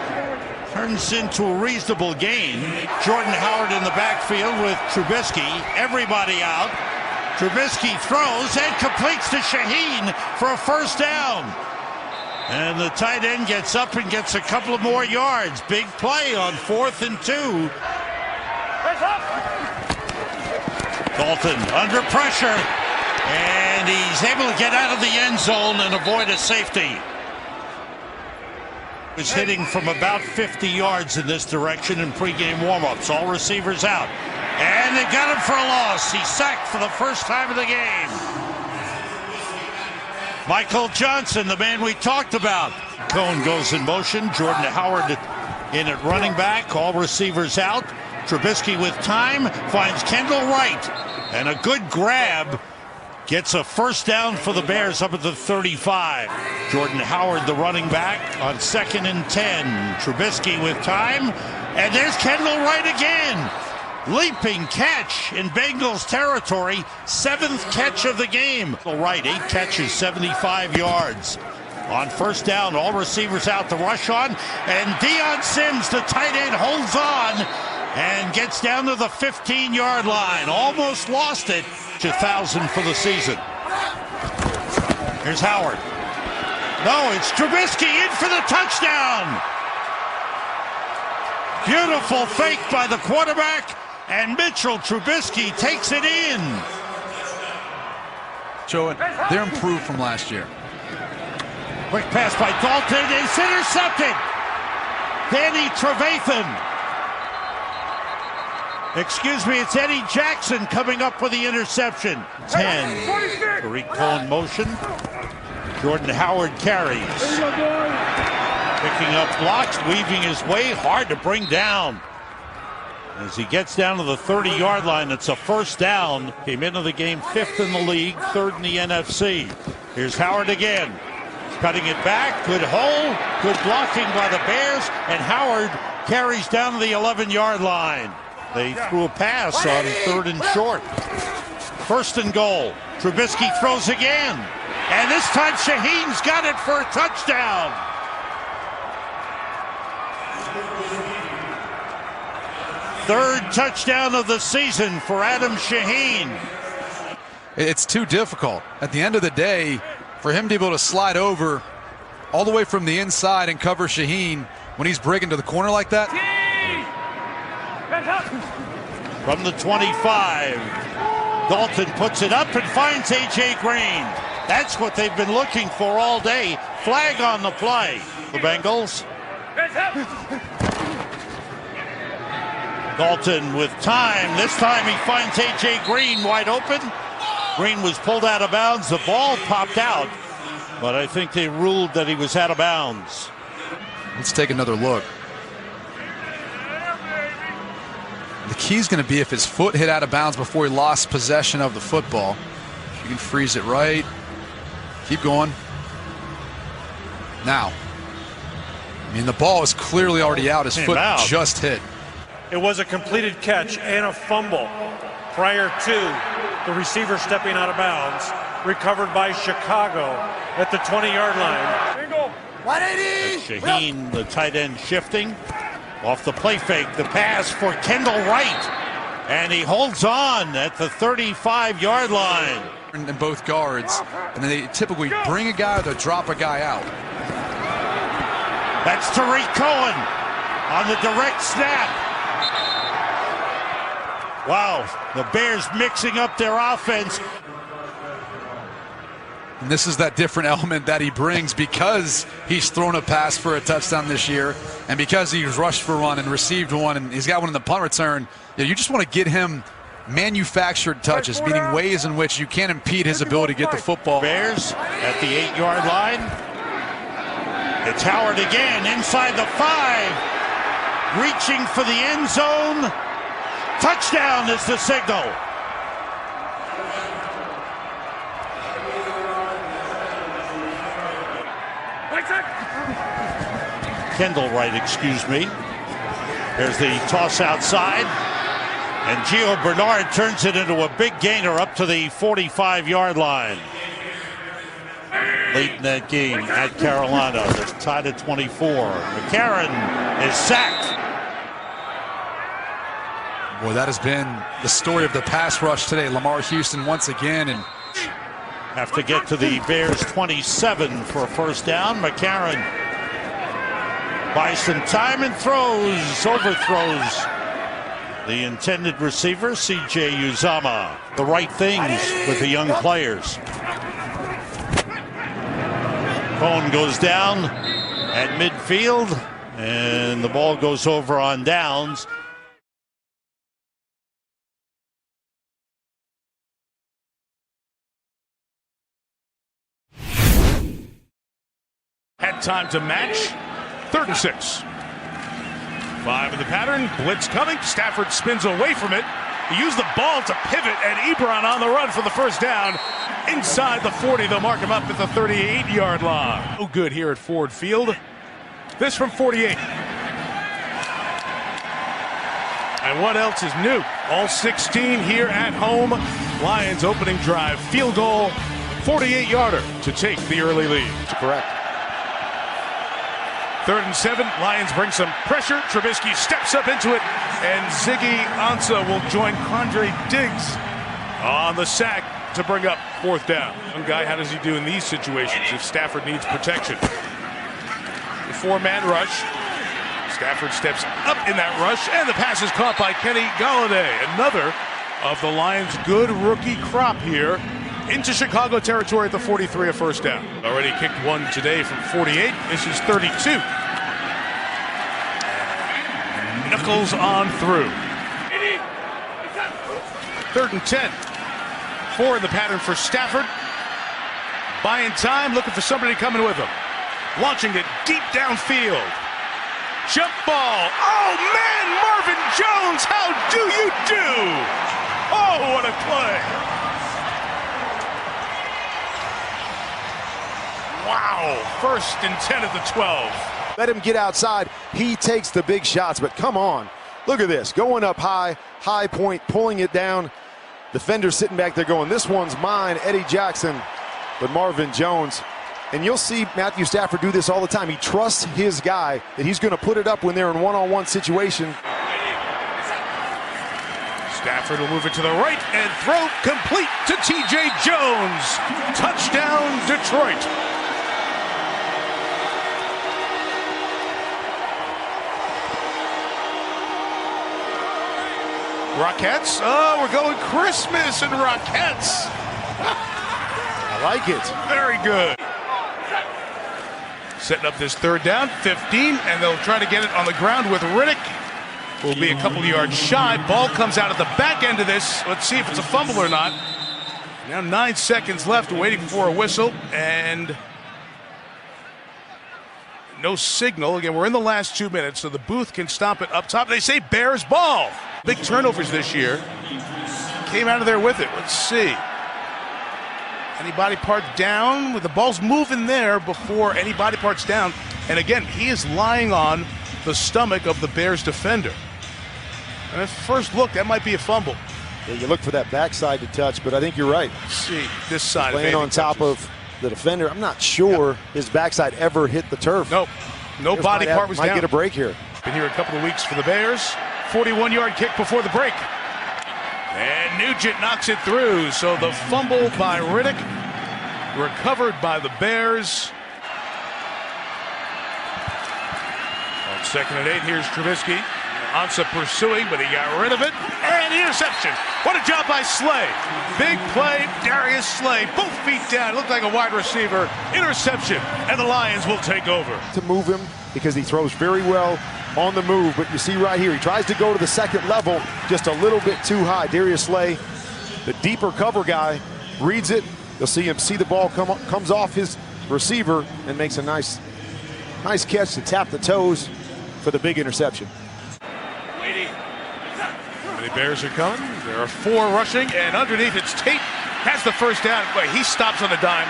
turns into a reasonable gain. Jordan Howard in the backfield with Trubisky. Everybody out. Trubisky throws and completes to Shaheen for a first down. And the tight end gets up and gets a couple of more yards. Big play on 4th and 2. Dalton under pressure. And he's able to get out of the end zone and avoid a safety. He's hitting from about 50 yards in this direction in pregame warmups. All receivers out. And they got him for a loss. He's sacked for the first time of the game. Michael Johnson, the man we talked about. Cohen goes in motion. Jordan Howard in at running back. All receivers out. Trubisky with time finds Kendall Wright. And a good grab. Gets a first down for the Bears up at the 35. Jordan Howard, the running back, on 2nd and 10. Trubisky with time. And there's Kendall Wright again. Leaping catch in Bengals territory. 7th catch of the game. Wright, 8 catches, 75 yards. On first down, all receivers out to rush on. And Deion Sims, the tight end, holds on and gets down to the 15-yard line. Almost lost it. 1,000 for the season. Here's Howard. No, it's Trubisky in for the touchdown. Beautiful fake by the quarterback, and Mitchell Trubisky takes it in. Joe, they're improved from last year. Quick pass by Dalton. It's intercepted. Danny Trevathan. Excuse me, it's Eddie Jackson coming up with the interception. 10. Tariq Cohen motion. Jordan Howard carries. Picking up blocks, weaving his way, hard to bring down. As he gets down to the 30-yard line, it's a first down. Came into the game 5th in the league, 3rd in the NFC. Here's Howard again. Cutting it back, good hole, good blocking by the Bears, and Howard carries down to the 11-yard line. They threw a pass on 3rd and short. 1st and goal. Trubisky throws again. And this time Shaheen's got it for a touchdown. Third touchdown of the season for Adam Shaheen. It's too difficult. At the end of the day, for him to be able to slide over all the way from the inside and cover Shaheen when he's breaking to the corner like that. From the 25, Dalton puts it up and finds A.J. Green. That's what they've been looking for all day. Flag on the play. The Bengals. Dalton with time. This time he finds A.J. Green wide open. Green was pulled out of bounds. The ball popped out, but I think they ruled that he was out of bounds. Let's take another look. The key is going to be if his foot hit out of bounds before he lost possession of the football. You can freeze it right. Keep going. Now, I mean, the ball is clearly already out. His foot just hit. It was a completed catch and a fumble prior to the receiver stepping out of bounds. Recovered by Chicago at the 20-yard line. 180. Shaheen, the tight end, shifting. Off the play fake, the pass for Kendall Wright. And he holds on at the 35-yard line. In both guards, and then they typically bring a guy or they drop a guy out. That's Tariq Cohen on the direct snap. Wow, the Bears mixing up their offense. And this is that different element that he brings because he's thrown a pass for a touchdown this year and because he's rushed for one and received one and he's got one in the punt return. You just want to get him manufactured touches, meaning ways in which you can't impede his ability to get the football. Bears at the 8-yard line. It's Howard again inside the 5, reaching for the end zone. Touchdown is the signal. Kendall Wright, excuse me. There's the toss outside. And Gio Bernard turns it into a big gainer up to the 45-yard line. Late in that game at Carolina, they're tied at 24. McCarron is sacked. Boy, that has been the story of the pass rush today. Lamar Houston once again. And have to get to the Bears 27 for a first down. McCarron buys some time and overthrows the intended receiver, C.J. Uzama. The right things with the young players. Cohen goes down at midfield, and the ball goes over on downs. Had time to match. 3rd and 6. 5 in the pattern. Blitz coming. Stafford spins away from it. He used the ball to pivot, and Ebron on the run for the first down. Inside the 40, they'll mark him up at the 38-yard line. No good here at Ford Field. This from 48. And what else is new? All 16 here at home. Lions opening drive. Field goal. 48-yarder to take the early lead. Correct. 3rd and 7. Lions bring some pressure. Trubisky steps up into it, and Ziggy Ansah will join Quandre Diggs on the sack to bring up 4th down. Young guy, how does he do in these situations if Stafford needs protection? The 4-man rush. Stafford steps up in that rush, and the pass is caught by Kenny Golladay. Another of the Lions' good rookie crop here into Chicago territory at the 43, a first down. Already kicked one today from 48. This is 32. Knuckles on through. 3rd and 10. 4 in the pattern for Stafford. Buying time, looking for somebody coming with him. Launching it deep downfield. Jump ball. Oh, man, Marvin Jones, how do you do? Oh, what a play. Wow, 1st and 10 at the 12. Let him get outside. He takes the big shots, but come on. Look at this. Going up high, high point, pulling it down. Defender sitting back there going, this one's mine, Eddie Jackson. But Marvin Jones, and you'll see Matthew Stafford do this all the time. He trusts his guy that he's going to put it up when they're in one-on-one situation. Stafford will move it to the right and throw complete to T.J. Jones. Touchdown, Detroit. Rockettes. Oh, we're going Christmas and Rockettes. I like it. Very good. Setting up this third down, 15, and they'll try to get it on the ground with Riddick. Will be a couple of yards shy. Ball comes out at the back end of this. Let's see if it's a fumble or not. Now 9 seconds left, waiting for a whistle, and no signal. Again, we're in the last 2 minutes, so the booth can stop it up top. They say Bears ball. Big turnovers this year. Came out of there with it. Let's see. Any body part down? With the ball's moving there before any body part's down. And again, he is lying on the stomach of the Bears defender. And at first look, that might be a fumble. Yeah, you look for that backside to touch, but I think you're right. Let's see, this side. Laying on top of the defender. I'm not sure his backside ever hit the turf. Nope. No body part was down. Might get a break here. Been here a couple of weeks for the Bears. 41-yard kick before the break. And Nugent knocks it through. So the fumble by Riddick, recovered by the Bears. On 2nd and 8, here's Trubisky. Ansah pursuing, but he got rid of it. And the interception. What a job by Slay. Big play, Darius Slay. Both feet down. Looked like a wide receiver. Interception. And the Lions will take over. To move him because he throws very well on the move. But you see right here, he tries to go to the second level just a little bit too high. Darius Slay, the deeper cover guy, reads it. You'll see him see the ball comes off his receiver and makes a nice catch to tap the toes for the big interception. The Bears are coming. There are 4 rushing, and underneath it's Tate. Has the first down. Wait, he stops on a dime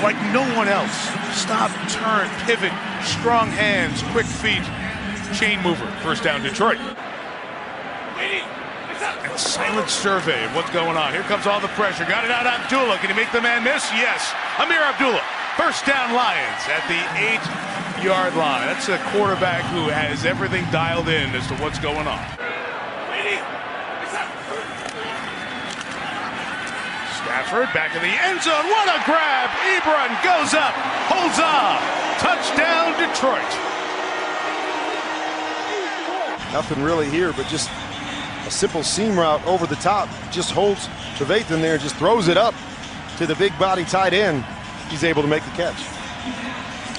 like no one else. Stop, turn, pivot, strong hands, quick feet, chain mover. First down, Detroit. And silent survey of what's going on. Here comes all the pressure. Got it out, Abdullah. Can he make the man miss? Yes. Amir Abdullah. First down, Lions at the 8-yard line. That's a quarterback who has everything dialed in as to what's going on. Stafford back in the end zone. What a grab. Ebron goes up, holds on. Touchdown, Detroit. Nothing really here, but just a simple seam route over the top. Just holds Trevathan there, just throws it up to the big body tight end. He's able to make the catch.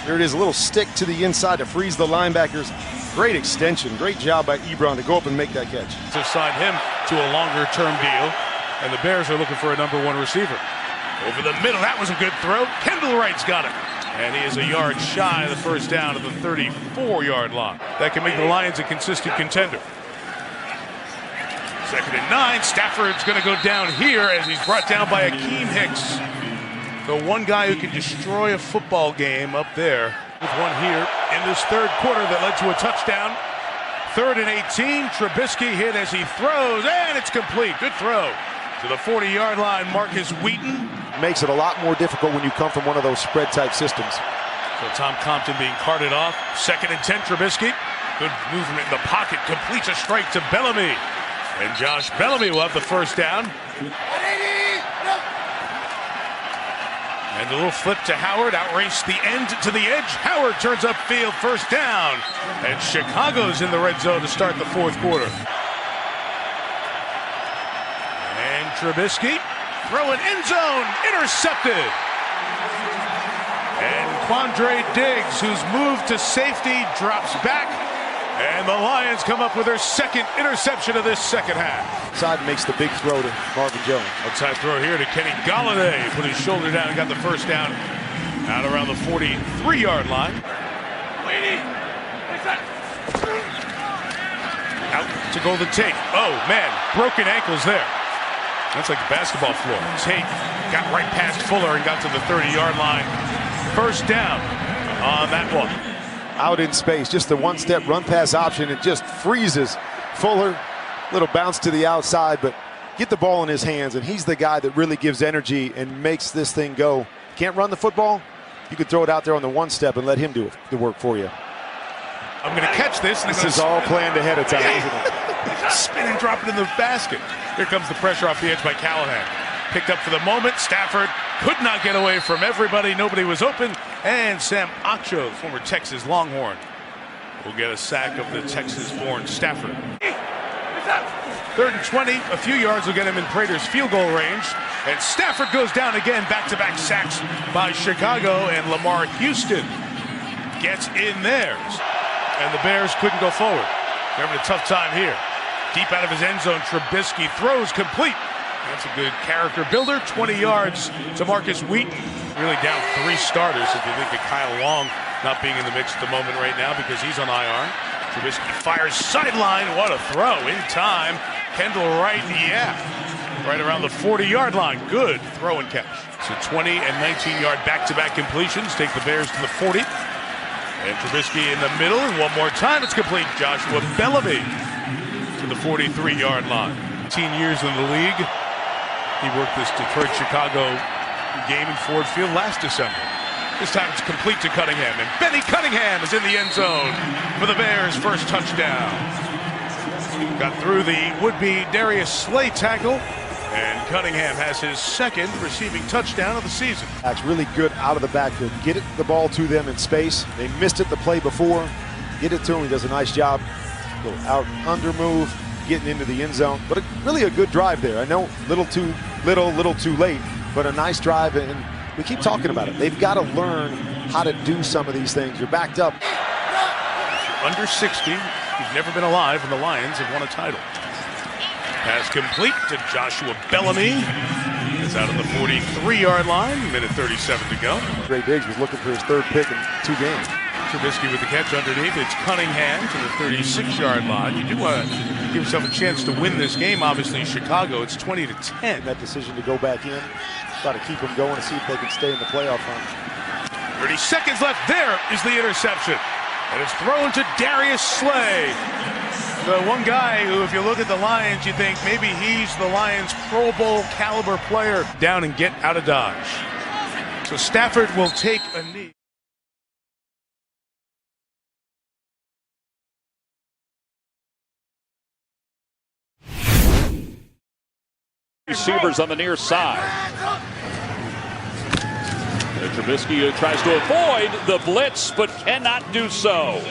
There it is, a little stick to the inside to freeze the linebackers. Great extension. Great job by Ebron to go up and make that catch. To sign him to a longer-term deal, and the Bears are looking for a number 1 receiver. Over the middle, that was a good throw. Kendall Wright's got it. And he is a yard shy of the first down at the 34-yard line. That can make the Lions a consistent contender. 2nd and 9. Stafford's going to go down here as he's brought down by Akeem Hicks. The one guy who can destroy a football game up there. With one here in this third quarter that led to a touchdown. 3rd and 18. Trubisky hit as he throws, and it's complete. Good throw to the 40-yard line. Marcus Wheaton. Makes it a lot more difficult when you come from one of those spread-type systems. So Tom Compton being carted off. 2nd and 10, Trubisky. Good movement in the pocket. Completes a strike to Bellamy. And Josh Bellamy will have the first down. And a little flip to Howard, outraced the end to the edge. Howard turns upfield, first down. And Chicago's in the red zone to start the 4th quarter. And Trubisky, throwing end zone, intercepted. And Quandre Diggs, who's moved to safety, drops back. And the Lions come up with their 2nd interception of this second half. Side makes the big throw to Marvin Jones. Outside throw here to Kenny Golladay. Put his shoulder down and got the first down out around the 43-yard line. Out to Golden Tate. Oh, man, broken ankles there. That's like the basketball floor. Tate got right past Fuller and got to the 30-yard line. First down on that one. Out in space, just the one-step run-pass option. It just freezes Fuller. Little bounce to the outside, but get the ball in his hands, and he's the guy that really gives energy and makes this thing go. Can't run the football? You can throw it out there on the one-step and let him do the work for you. I'm going to catch this. This is all planned ahead of time, isn't it? Spin and drop it in the basket. Here comes the pressure off the edge by Callahan. Picked up for the moment. Stafford could not get away from everybody. Nobody was open. And Sam Acho, former Texas Longhorn, will get a sack of the Texas-born Stafford. 3rd and 20, a few yards will get him in Prater's field goal range. And Stafford goes down again, back-to-back sacks by Chicago, and Lamar Houston gets in theirs. And the Bears couldn't go forward. They're having a tough time here. Deep out of his end zone, Trubisky throws complete. That's a good character builder. 20 yards to Marcus Wheaton. Really down 3 starters if you think of Kyle Long not being in the mix at the moment right now because he's on IR. Trubisky fires sideline. What a throw in time. Kendall Wright, right around the 40-yard line. Good throw and catch. So 20 and 19-yard back-to-back completions take the Bears to the 40. And Trubisky in the middle, and one more time it's complete. Joshua Bellamy to the 43-yard line. 18 years in the league. He worked this Detroit-Chicago game in Ford Field last December. This time it's complete to Cunningham, and Benny Cunningham is in the end zone for the Bears' first touchdown. Got through the would-be Darius Slay tackle, and Cunningham has his second receiving touchdown of the season. That's really good out of the backfield. Get the ball to them in space. They missed it the play before. Get it to him. He does a nice job. Go out under move, getting into the end zone. But really a good drive there. I know little too late, but a nice drive, and we keep talking about it. They've got to learn how to do some of these things. You're backed up. Under 60, you've never been alive, and the Lions have won a title. Pass complete to Joshua Bellamy. It's out on the 43-yard line. Minute 37 to go. Trey Diggs was looking for his 3rd pick in 2 games. Trubisky with the catch underneath. It's Cunningham to the 36-yard line. You do want to give yourself a chance to win this game. Obviously, Chicago, it's 20-10. That decision to go back in. Try to keep them going to see if they can stay in the playoff hunt. 30 seconds left. There is the interception. And it's thrown to Darius Slay. The one guy who, if you look at the Lions, you think maybe he's the Lions' Pro Bowl caliber player. Down and get out of Dodge. So Stafford will take a knee. Receivers on the near side. And Trubisky tries to avoid the blitz, but cannot do so.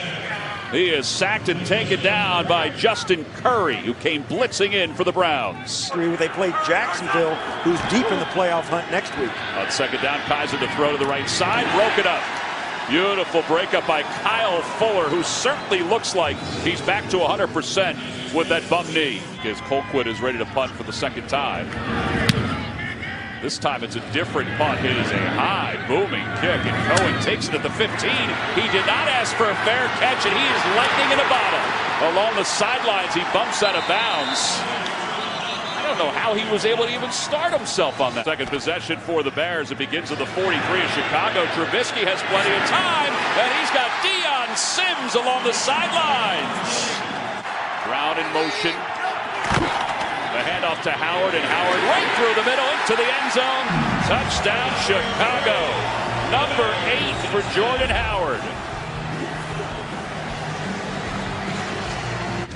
He is sacked and taken down by Justin Curry, who came blitzing in for the Browns. They played Jacksonville, who's deep in the playoff hunt next week. On 2nd down, Kaiser to throw to the right side, broke it up. Beautiful breakup by Kyle Fuller, who certainly looks like he's back to 100% with that bum knee. As Colquitt is ready to punt for the 2nd time. This time it's a different punt. It is a high, booming kick, and Cohen takes it at the 15. He did not ask for a fair catch, and he is lightning in a bottle. Along the sidelines, he bumps out of bounds. I don't know how he was able to even start himself on that. 2nd possession for the Bears. It begins at the 43 of Chicago. Trubisky has plenty of time, and he's got Deion Sims along the sidelines. Brown in motion. The handoff to Howard, and Howard right through the middle into the end zone. Touchdown, Chicago. Number 8 for Jordan Howard.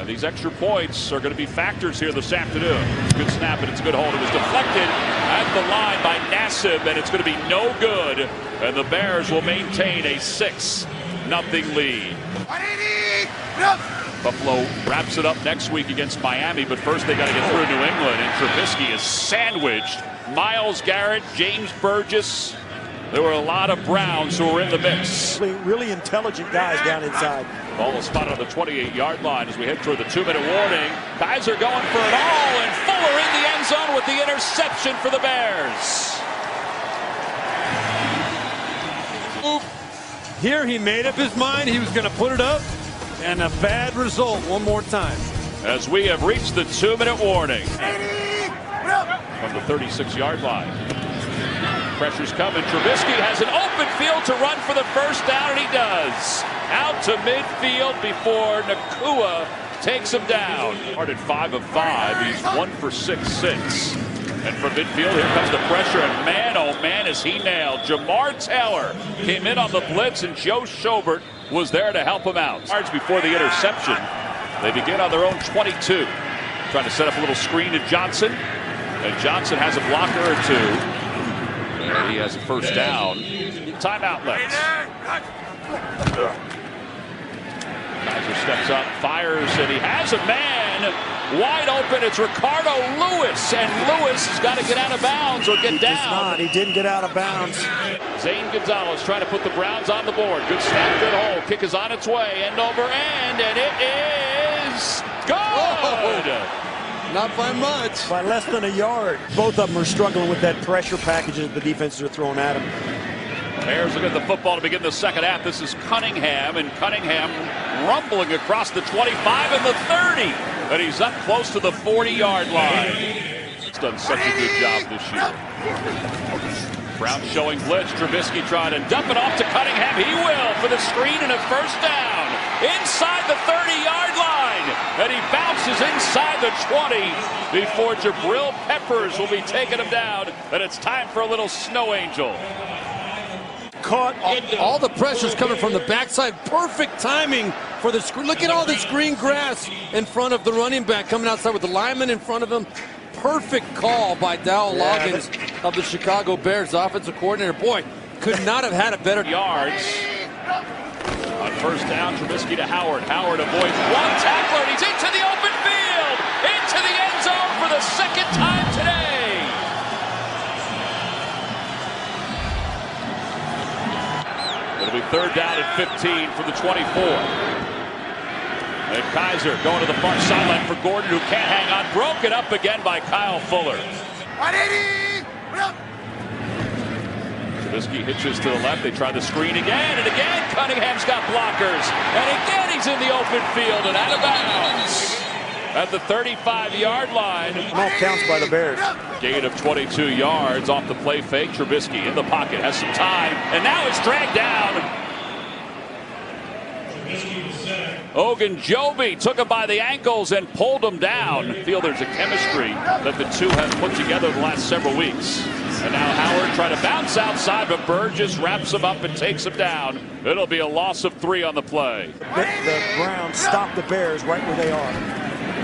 And these extra points are going to be factors here this afternoon. Good snap, and it's a good hold. It was deflected at the line by Nassib, and it's going to be no good. And the Bears will maintain a 6-0 lead. Buffalo wraps it up next week against Miami, but first they got to get through New England, and Trubisky is sandwiched. Myles Garrett, James Burgess. There were a lot of Browns who were in the mix. Really intelligent guys down inside. Ball is spotted on the 28-yard line as we head toward the 2-minute warning. Kaiser going for it all, and Fuller in the end zone with the interception for the Bears. Here he made up his mind he was going to put it up, and a bad result one more time. As we have reached the 2-minute warning from the 36-yard line. Pressure's coming. Trubisky has an open field to run for the first down, and he does. Out to midfield before Nakua takes him down. Started 5 of 5. He's 1 for 6. And from midfield, here comes the pressure, and man, oh man, is he nailed. Jamar Taylor came in on the blitz, and Joe Schobert was there to help him out. Yards before the interception. They begin on their own 22. Trying to set up a little screen to Johnson. And Johnson has a blocker or two. And he has a first down. Timeout left. Kaiser steps up, fires, and he has a man Wide open, it's Ricardo Lewis, and Lewis has got to get out of bounds or get down. He didn't get out of bounds. Zane Gonzalez trying to put the Browns on the board. Good snap, good hold. Kick is on its way, end over end, and it is good! Oh, not by much. By less than a yard. Both of them are struggling with that pressure package that the defenses are throwing at them. Bears will get the football to begin the second half. This is Cunningham, and Cunningham rumbling across the 25 and the 30. But he's up close to the 40-yard line. He's done such a good job this year. Brown showing blitz. Trubisky trying to dump it off to Cunningham. He will for the screen and a first down. Inside the 30-yard line. And he bounces inside the 20 before Jabril Peppers will be taking him down. And it's time for a little snow angel. Caught all the pressure's coming from the backside. Perfect timing for the screen. Look at all this green grass in front of the running back coming outside with the lineman in front of him. Perfect call by Dowell Loggins of the Chicago Bears, offensive coordinator. Boy, could not have had a better yards. On first down, Trubisky to Howard. Howard avoids one tackler, and he's into the open field, into the end zone for the second time today. It'll be third down at 15 from the 24. And Kaiser going to the far sideline for Gordon, who can't hang on. Broken up again by Kyle Fuller. 180! Trubisky hitches to the left. They try the screen again and again. Cunningham's got blockers. And again he's in the open field and out of bounds. At the 35-yard line. All counts by the Bears. Gain of 22 yards off the play fake. Trubisky in the pocket, has some time, and now it's dragged down. Ogunjobi took him by the ankles and pulled him down. I feel there's a chemistry that the two have put together the last several weeks. And now Howard trying to bounce outside, but Burgess wraps him up and takes him down. It'll be a loss of 3 on the play. The Browns stop the Bears right where they are.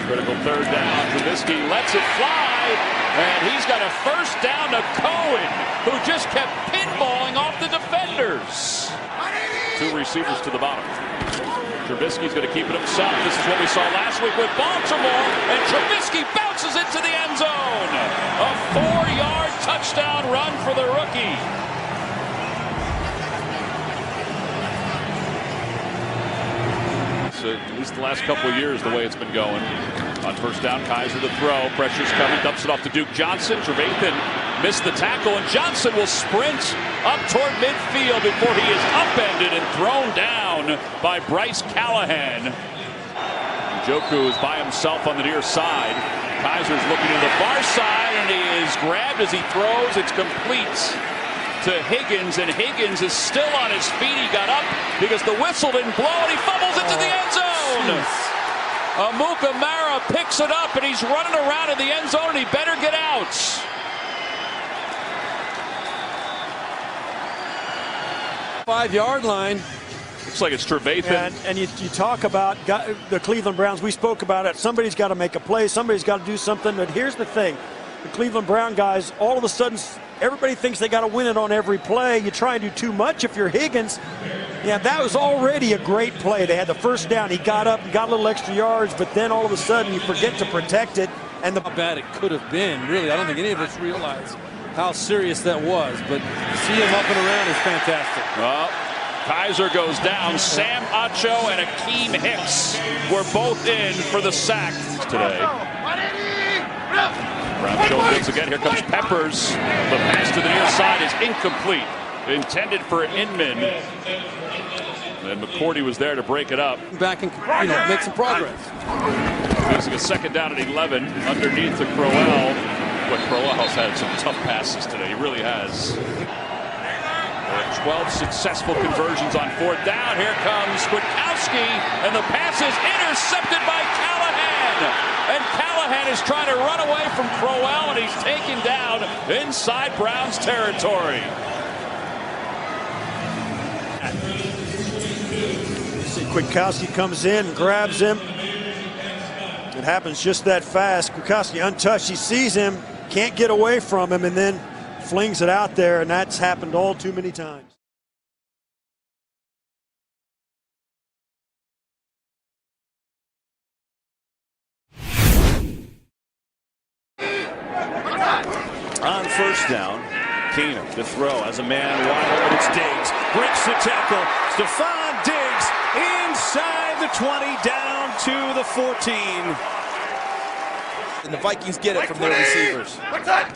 Critical third down. Trubisky lets it fly, and he's got a first down to Cohen, who just kept pinballing off the defenders. 2 receivers to the bottom. Trubisky's going to keep it himself. This is what we saw last week with Baltimore, and Trubisky bounces into the end zone. A 4-yard touchdown run for the rookie. At least the last couple of years, the way it's been going. On first down, Kaiser the throw. Pressure's coming, dumps it off to Duke Johnson. Trevathan missed the tackle, and Johnson will sprint up toward midfield before he is upended and thrown down by Bryce Callahan. Njoku is by himself on the near side. Kaiser's looking to the far side, and he is grabbed as he throws. It's complete to Higgins, and Higgins is still on his feet. He got up because the whistle didn't blow, and he fumbles into the end zone. Amukamara picks it up, and he's running around in the end zone, and he better get out. Five-yard line. Looks like it's Trevathan. And you talk about the Cleveland Browns. We spoke about it. Somebody's got to make a play. Somebody's got to do something. But here's the thing. The Cleveland Brown guys, all of a sudden, everybody thinks they got to win it on every play. You try and do too much if you're Higgins. Yeah, that was already a great play. They had the first down. He got up and got a little extra yards, but then all of a sudden you forget to protect it. And how bad it could have been, really. I don't think any of us realize how serious that was, but to see him up and around is fantastic. Well, Kaiser goes down. Sam Acho and Akeem Hicks were both in for the sack today. Brown show blitz again. Here comes Peppers. The pass to the near side is incomplete. Intended for Inman. And McCourty was there to break it up. Back and make some progress. Using a second down at 11 underneath to Crowell. But Crowell has had some tough passes today. He really has. 12 successful conversions on fourth down. Here comes Kwiatkowski, and the pass is intercepted by Callahan. And Callahan is trying to run away from Crowell, and he's taken down inside Browns territory. See, Kwiatkowski comes in and grabs him. It happens just that fast. Kwiatkowski untouched. He sees him, can't get away from him, and then flings it out there, and that's happened all too many times. On first down, Keenum to throw as a man wide open. It's Diggs. Breaks the tackle. Stephon Diggs inside the 20, down to the 14. And the Vikings get it from their receivers.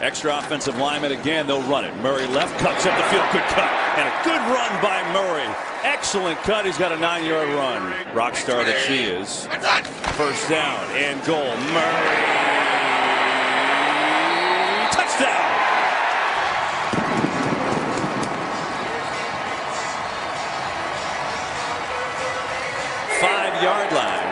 Extra offensive lineman again. They'll run it. Murray left, cuts up the field. Good cut. And a good run by Murray. Excellent cut. He's got a 9-yard run. Rock star that she is. First down and goal. Murray. Touchdown. Five-yard line.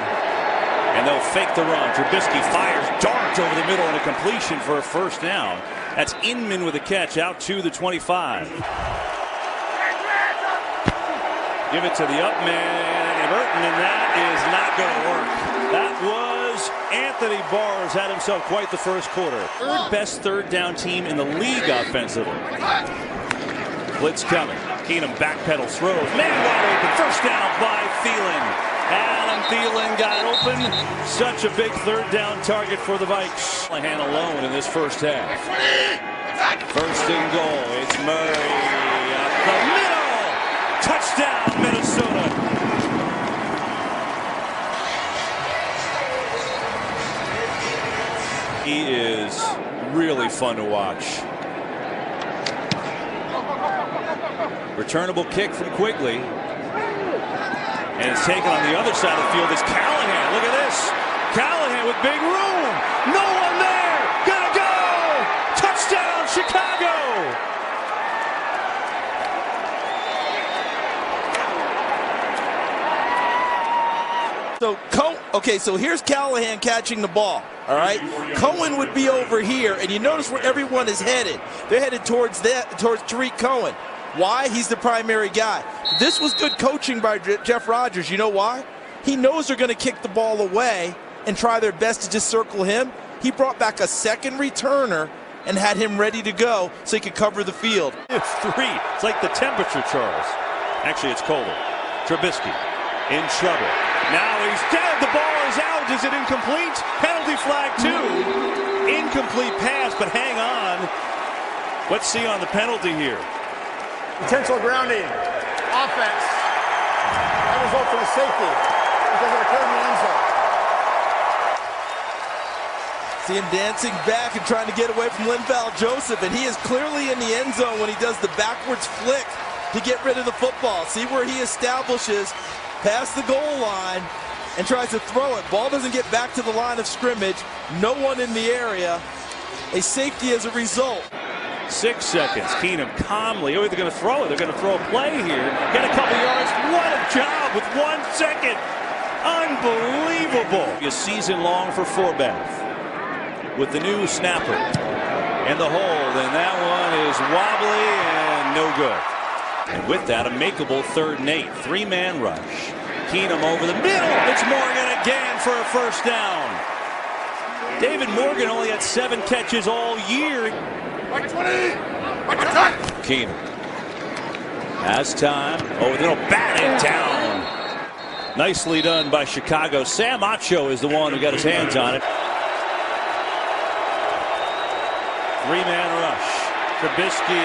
And they'll fake the run. Trubisky fires darts over the middle and a completion for a first down. That's Inman with a catch out to the 25. Give it to the up man, Burton, and that is not going to work. That was Anthony Barrs, had himself quite the first quarter. Third best third down team in the league offensively. Blitz coming. Keenum backpedals, throws. Man wide open. First down by Thielen. Adam Thielen got open. Such a big third down target for the Vikes. Callahan alone in this first half. First and goal. It's Murray up the middle. Touchdown, Minnesota. He is really fun to watch. Returnable kick from Quigley. And it's taken on the other side of the field is Callahan. Look at this. Callahan with big room. No one there. Gotta go. Touchdown, Chicago. So here's Callahan catching the ball. All right. Cohen would be over here, and you notice where everyone is headed. They're headed towards Tariq Cohen. Why? He's the primary guy. This was good coaching by Jeff Rodgers. You know why? He knows they're going to kick the ball away and try their best to just circle him. He brought back a second returner and had him ready to go so he could cover the field. It's 3. It's like the temperature, Charles. Actually, it's colder. Trubisky in trouble. Now he's dead. The ball is out. Is it incomplete? Penalty flag 2. Incomplete pass, but hang on. Let's see on the penalty here. Intentional grounding. Offense. That results in a safety because it occurred in the end zone. See him dancing back and trying to get away from Linval Joseph, and he is clearly in the end zone when he does the backwards flick to get rid of the football. See where he establishes past the goal line and tries to throw it. Ball doesn't get back to the line of scrimmage. No one in the area. A safety as a result. 6 seconds. Keenum calmly. Oh, they're going to throw it. They're going to throw a play here. Get a couple yards. What a job with 1 second. Unbelievable. A season long for Forbath with the new snapper and the hold. And that one is wobbly and no good. And with that, a makeable 3rd and 8. 3-man rush. Keenum over the middle. It's Morgan again for a first down. David Morgan only had 7 catches all year. Keenum has time. Oh, they'll bat it down. Nicely done by Chicago. Sam Acho is the one who got his hands on it. 3-man rush. Trubisky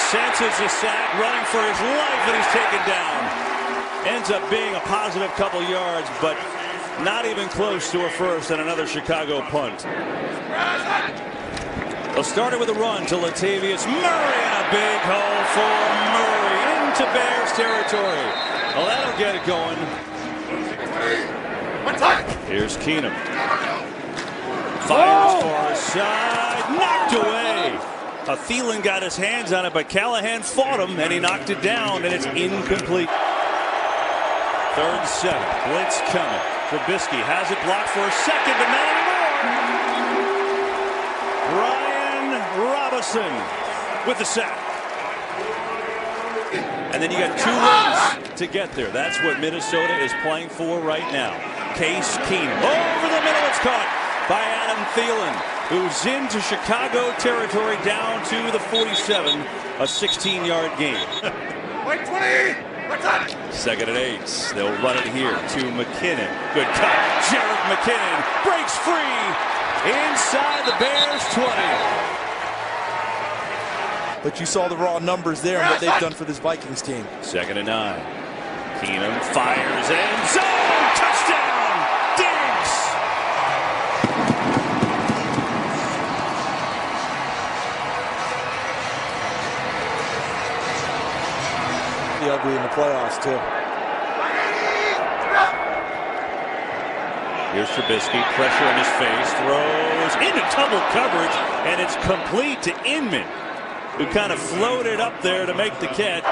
senses the sack, running for his life, and he's taken down. Ends up being a positive couple yards, but not even close to a first, and another Chicago punt. They'll start it with a run to Latavius Murray, and a big hole for Murray into Bears territory. Well, that'll get it going. Here's Keenum. Fires for a side, knocked away. Thielen got his hands on it, but Callahan fought him, and he knocked it down, and it's incomplete. 3rd and 7. Blitz coming. Trubisky has it blocked for a second, but not anymore. Brian Robinson with the sack. And then you got 2 runs to get there. That's what Minnesota is playing for right now. Case Keenum. Over the middle, it's caught by Adam Thielen, who's into Chicago territory down to the 47, a 16-yard gain. 2nd and 8. They'll run it here to McKinnon. Good cut. Jared McKinnon breaks free inside the Bears 20. but you saw the raw numbers there and what they've done for this Vikings team. 2nd and 9. Keenum fires end zone. Touchdown, Diggs. Be ugly in the playoffs too. Here's Trubisky, pressure in his face, throws into double coverage, and it's complete to Inman, who kind of floated up there to make the catch.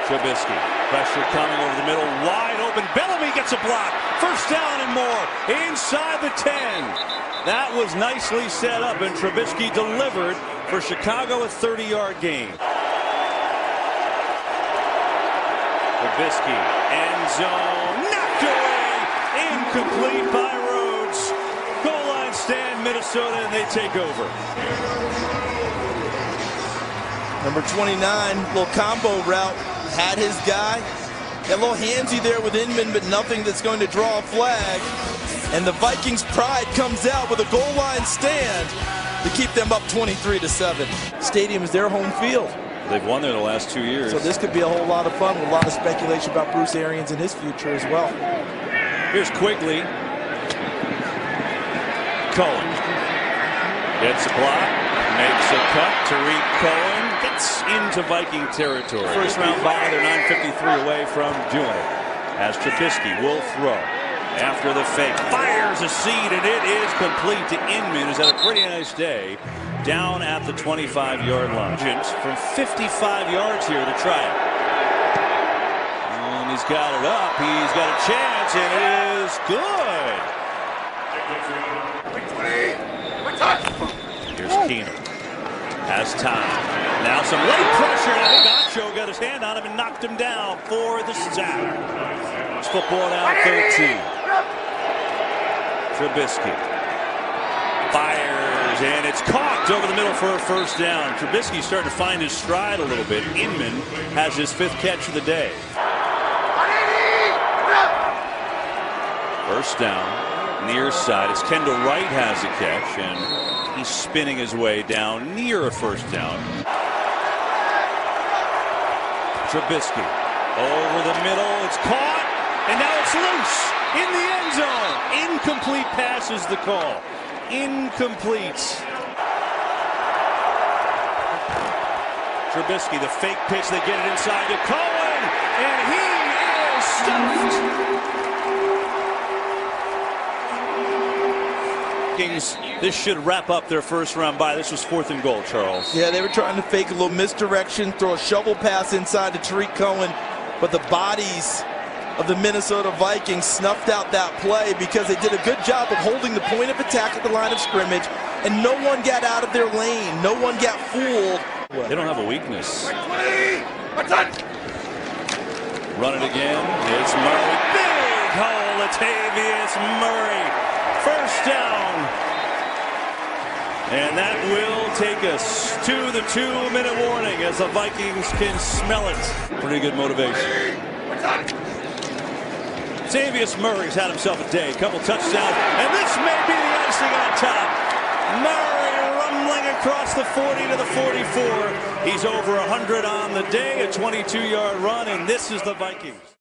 Trubisky, pressure coming over the middle, wide open. Bellamy gets a block. 1st down and more inside the 10. That was nicely set up, and Trubisky delivered for Chicago, a 30-yard gain. Trubisky, end zone, knocked away, incomplete by Rhodes. Goal line stand, Minnesota, and they take over. Number 29, little combo route, had his guy. Got a little handsy there with Inman, but nothing that's going to draw a flag. And the Vikings' pride comes out with a goal line stand to keep them up 23-7. Stadium is their home field. They've won there the last 2 years. So this could be a whole lot of fun with a lot of speculation about Bruce Arians and his future as well. Here's Quigley. Cohen gets a block, makes a cut. Tariq Cohen gets into Viking territory. 1st round bye, they're 9:53 away from doing it. As Trubisky will throw. After the fake, fires a seed, and it is complete to Inman, who's had a pretty nice day. Down at the 25-yard line. From 55 yards here to try it. And he's got it up. He's got a chance, and it is good. Here's Keenum. Has time. Now some late pressure. I think Acho got his hand on him and knocked him down for the sack. It's football down 13. Trubisky fires, and it's caught over the middle for a 1st down. Trubisky starting to find his stride a little bit. Inman has his 5th catch of the day. 1st down, near side. It's Kendall Wright has a catch, and he's spinning his way down near a 1st down. Trubisky over the middle. It's caught, and now it's loose in the end zone. Incomplete pass is the call. Incomplete. Trubisky, the fake pitch, they get it inside to Cohen, and he is stuffed. This should wrap up their 1st round bye. This was 4th and goal, Charles. Yeah, they were trying to fake a little misdirection, throw a shovel pass inside to Tariq Cohen, but the bodies of the Minnesota Vikings snuffed out that play because they did a good job of holding the point of attack at the line of scrimmage, and no one got out of their lane. No one got fooled. They don't have a weakness. Run it again. It's Murray. Big hole, Latavius Murray. 1st down. And that will take us to the 2-minute warning as the Vikings can smell it. Pretty good motivation. Latavius Murray's had himself a day. A couple touchdowns. And this may be the icing on top. Murray rumbling across the 40 to the 44. He's over 100 on the day. A 22-yard run. And this is the Vikings.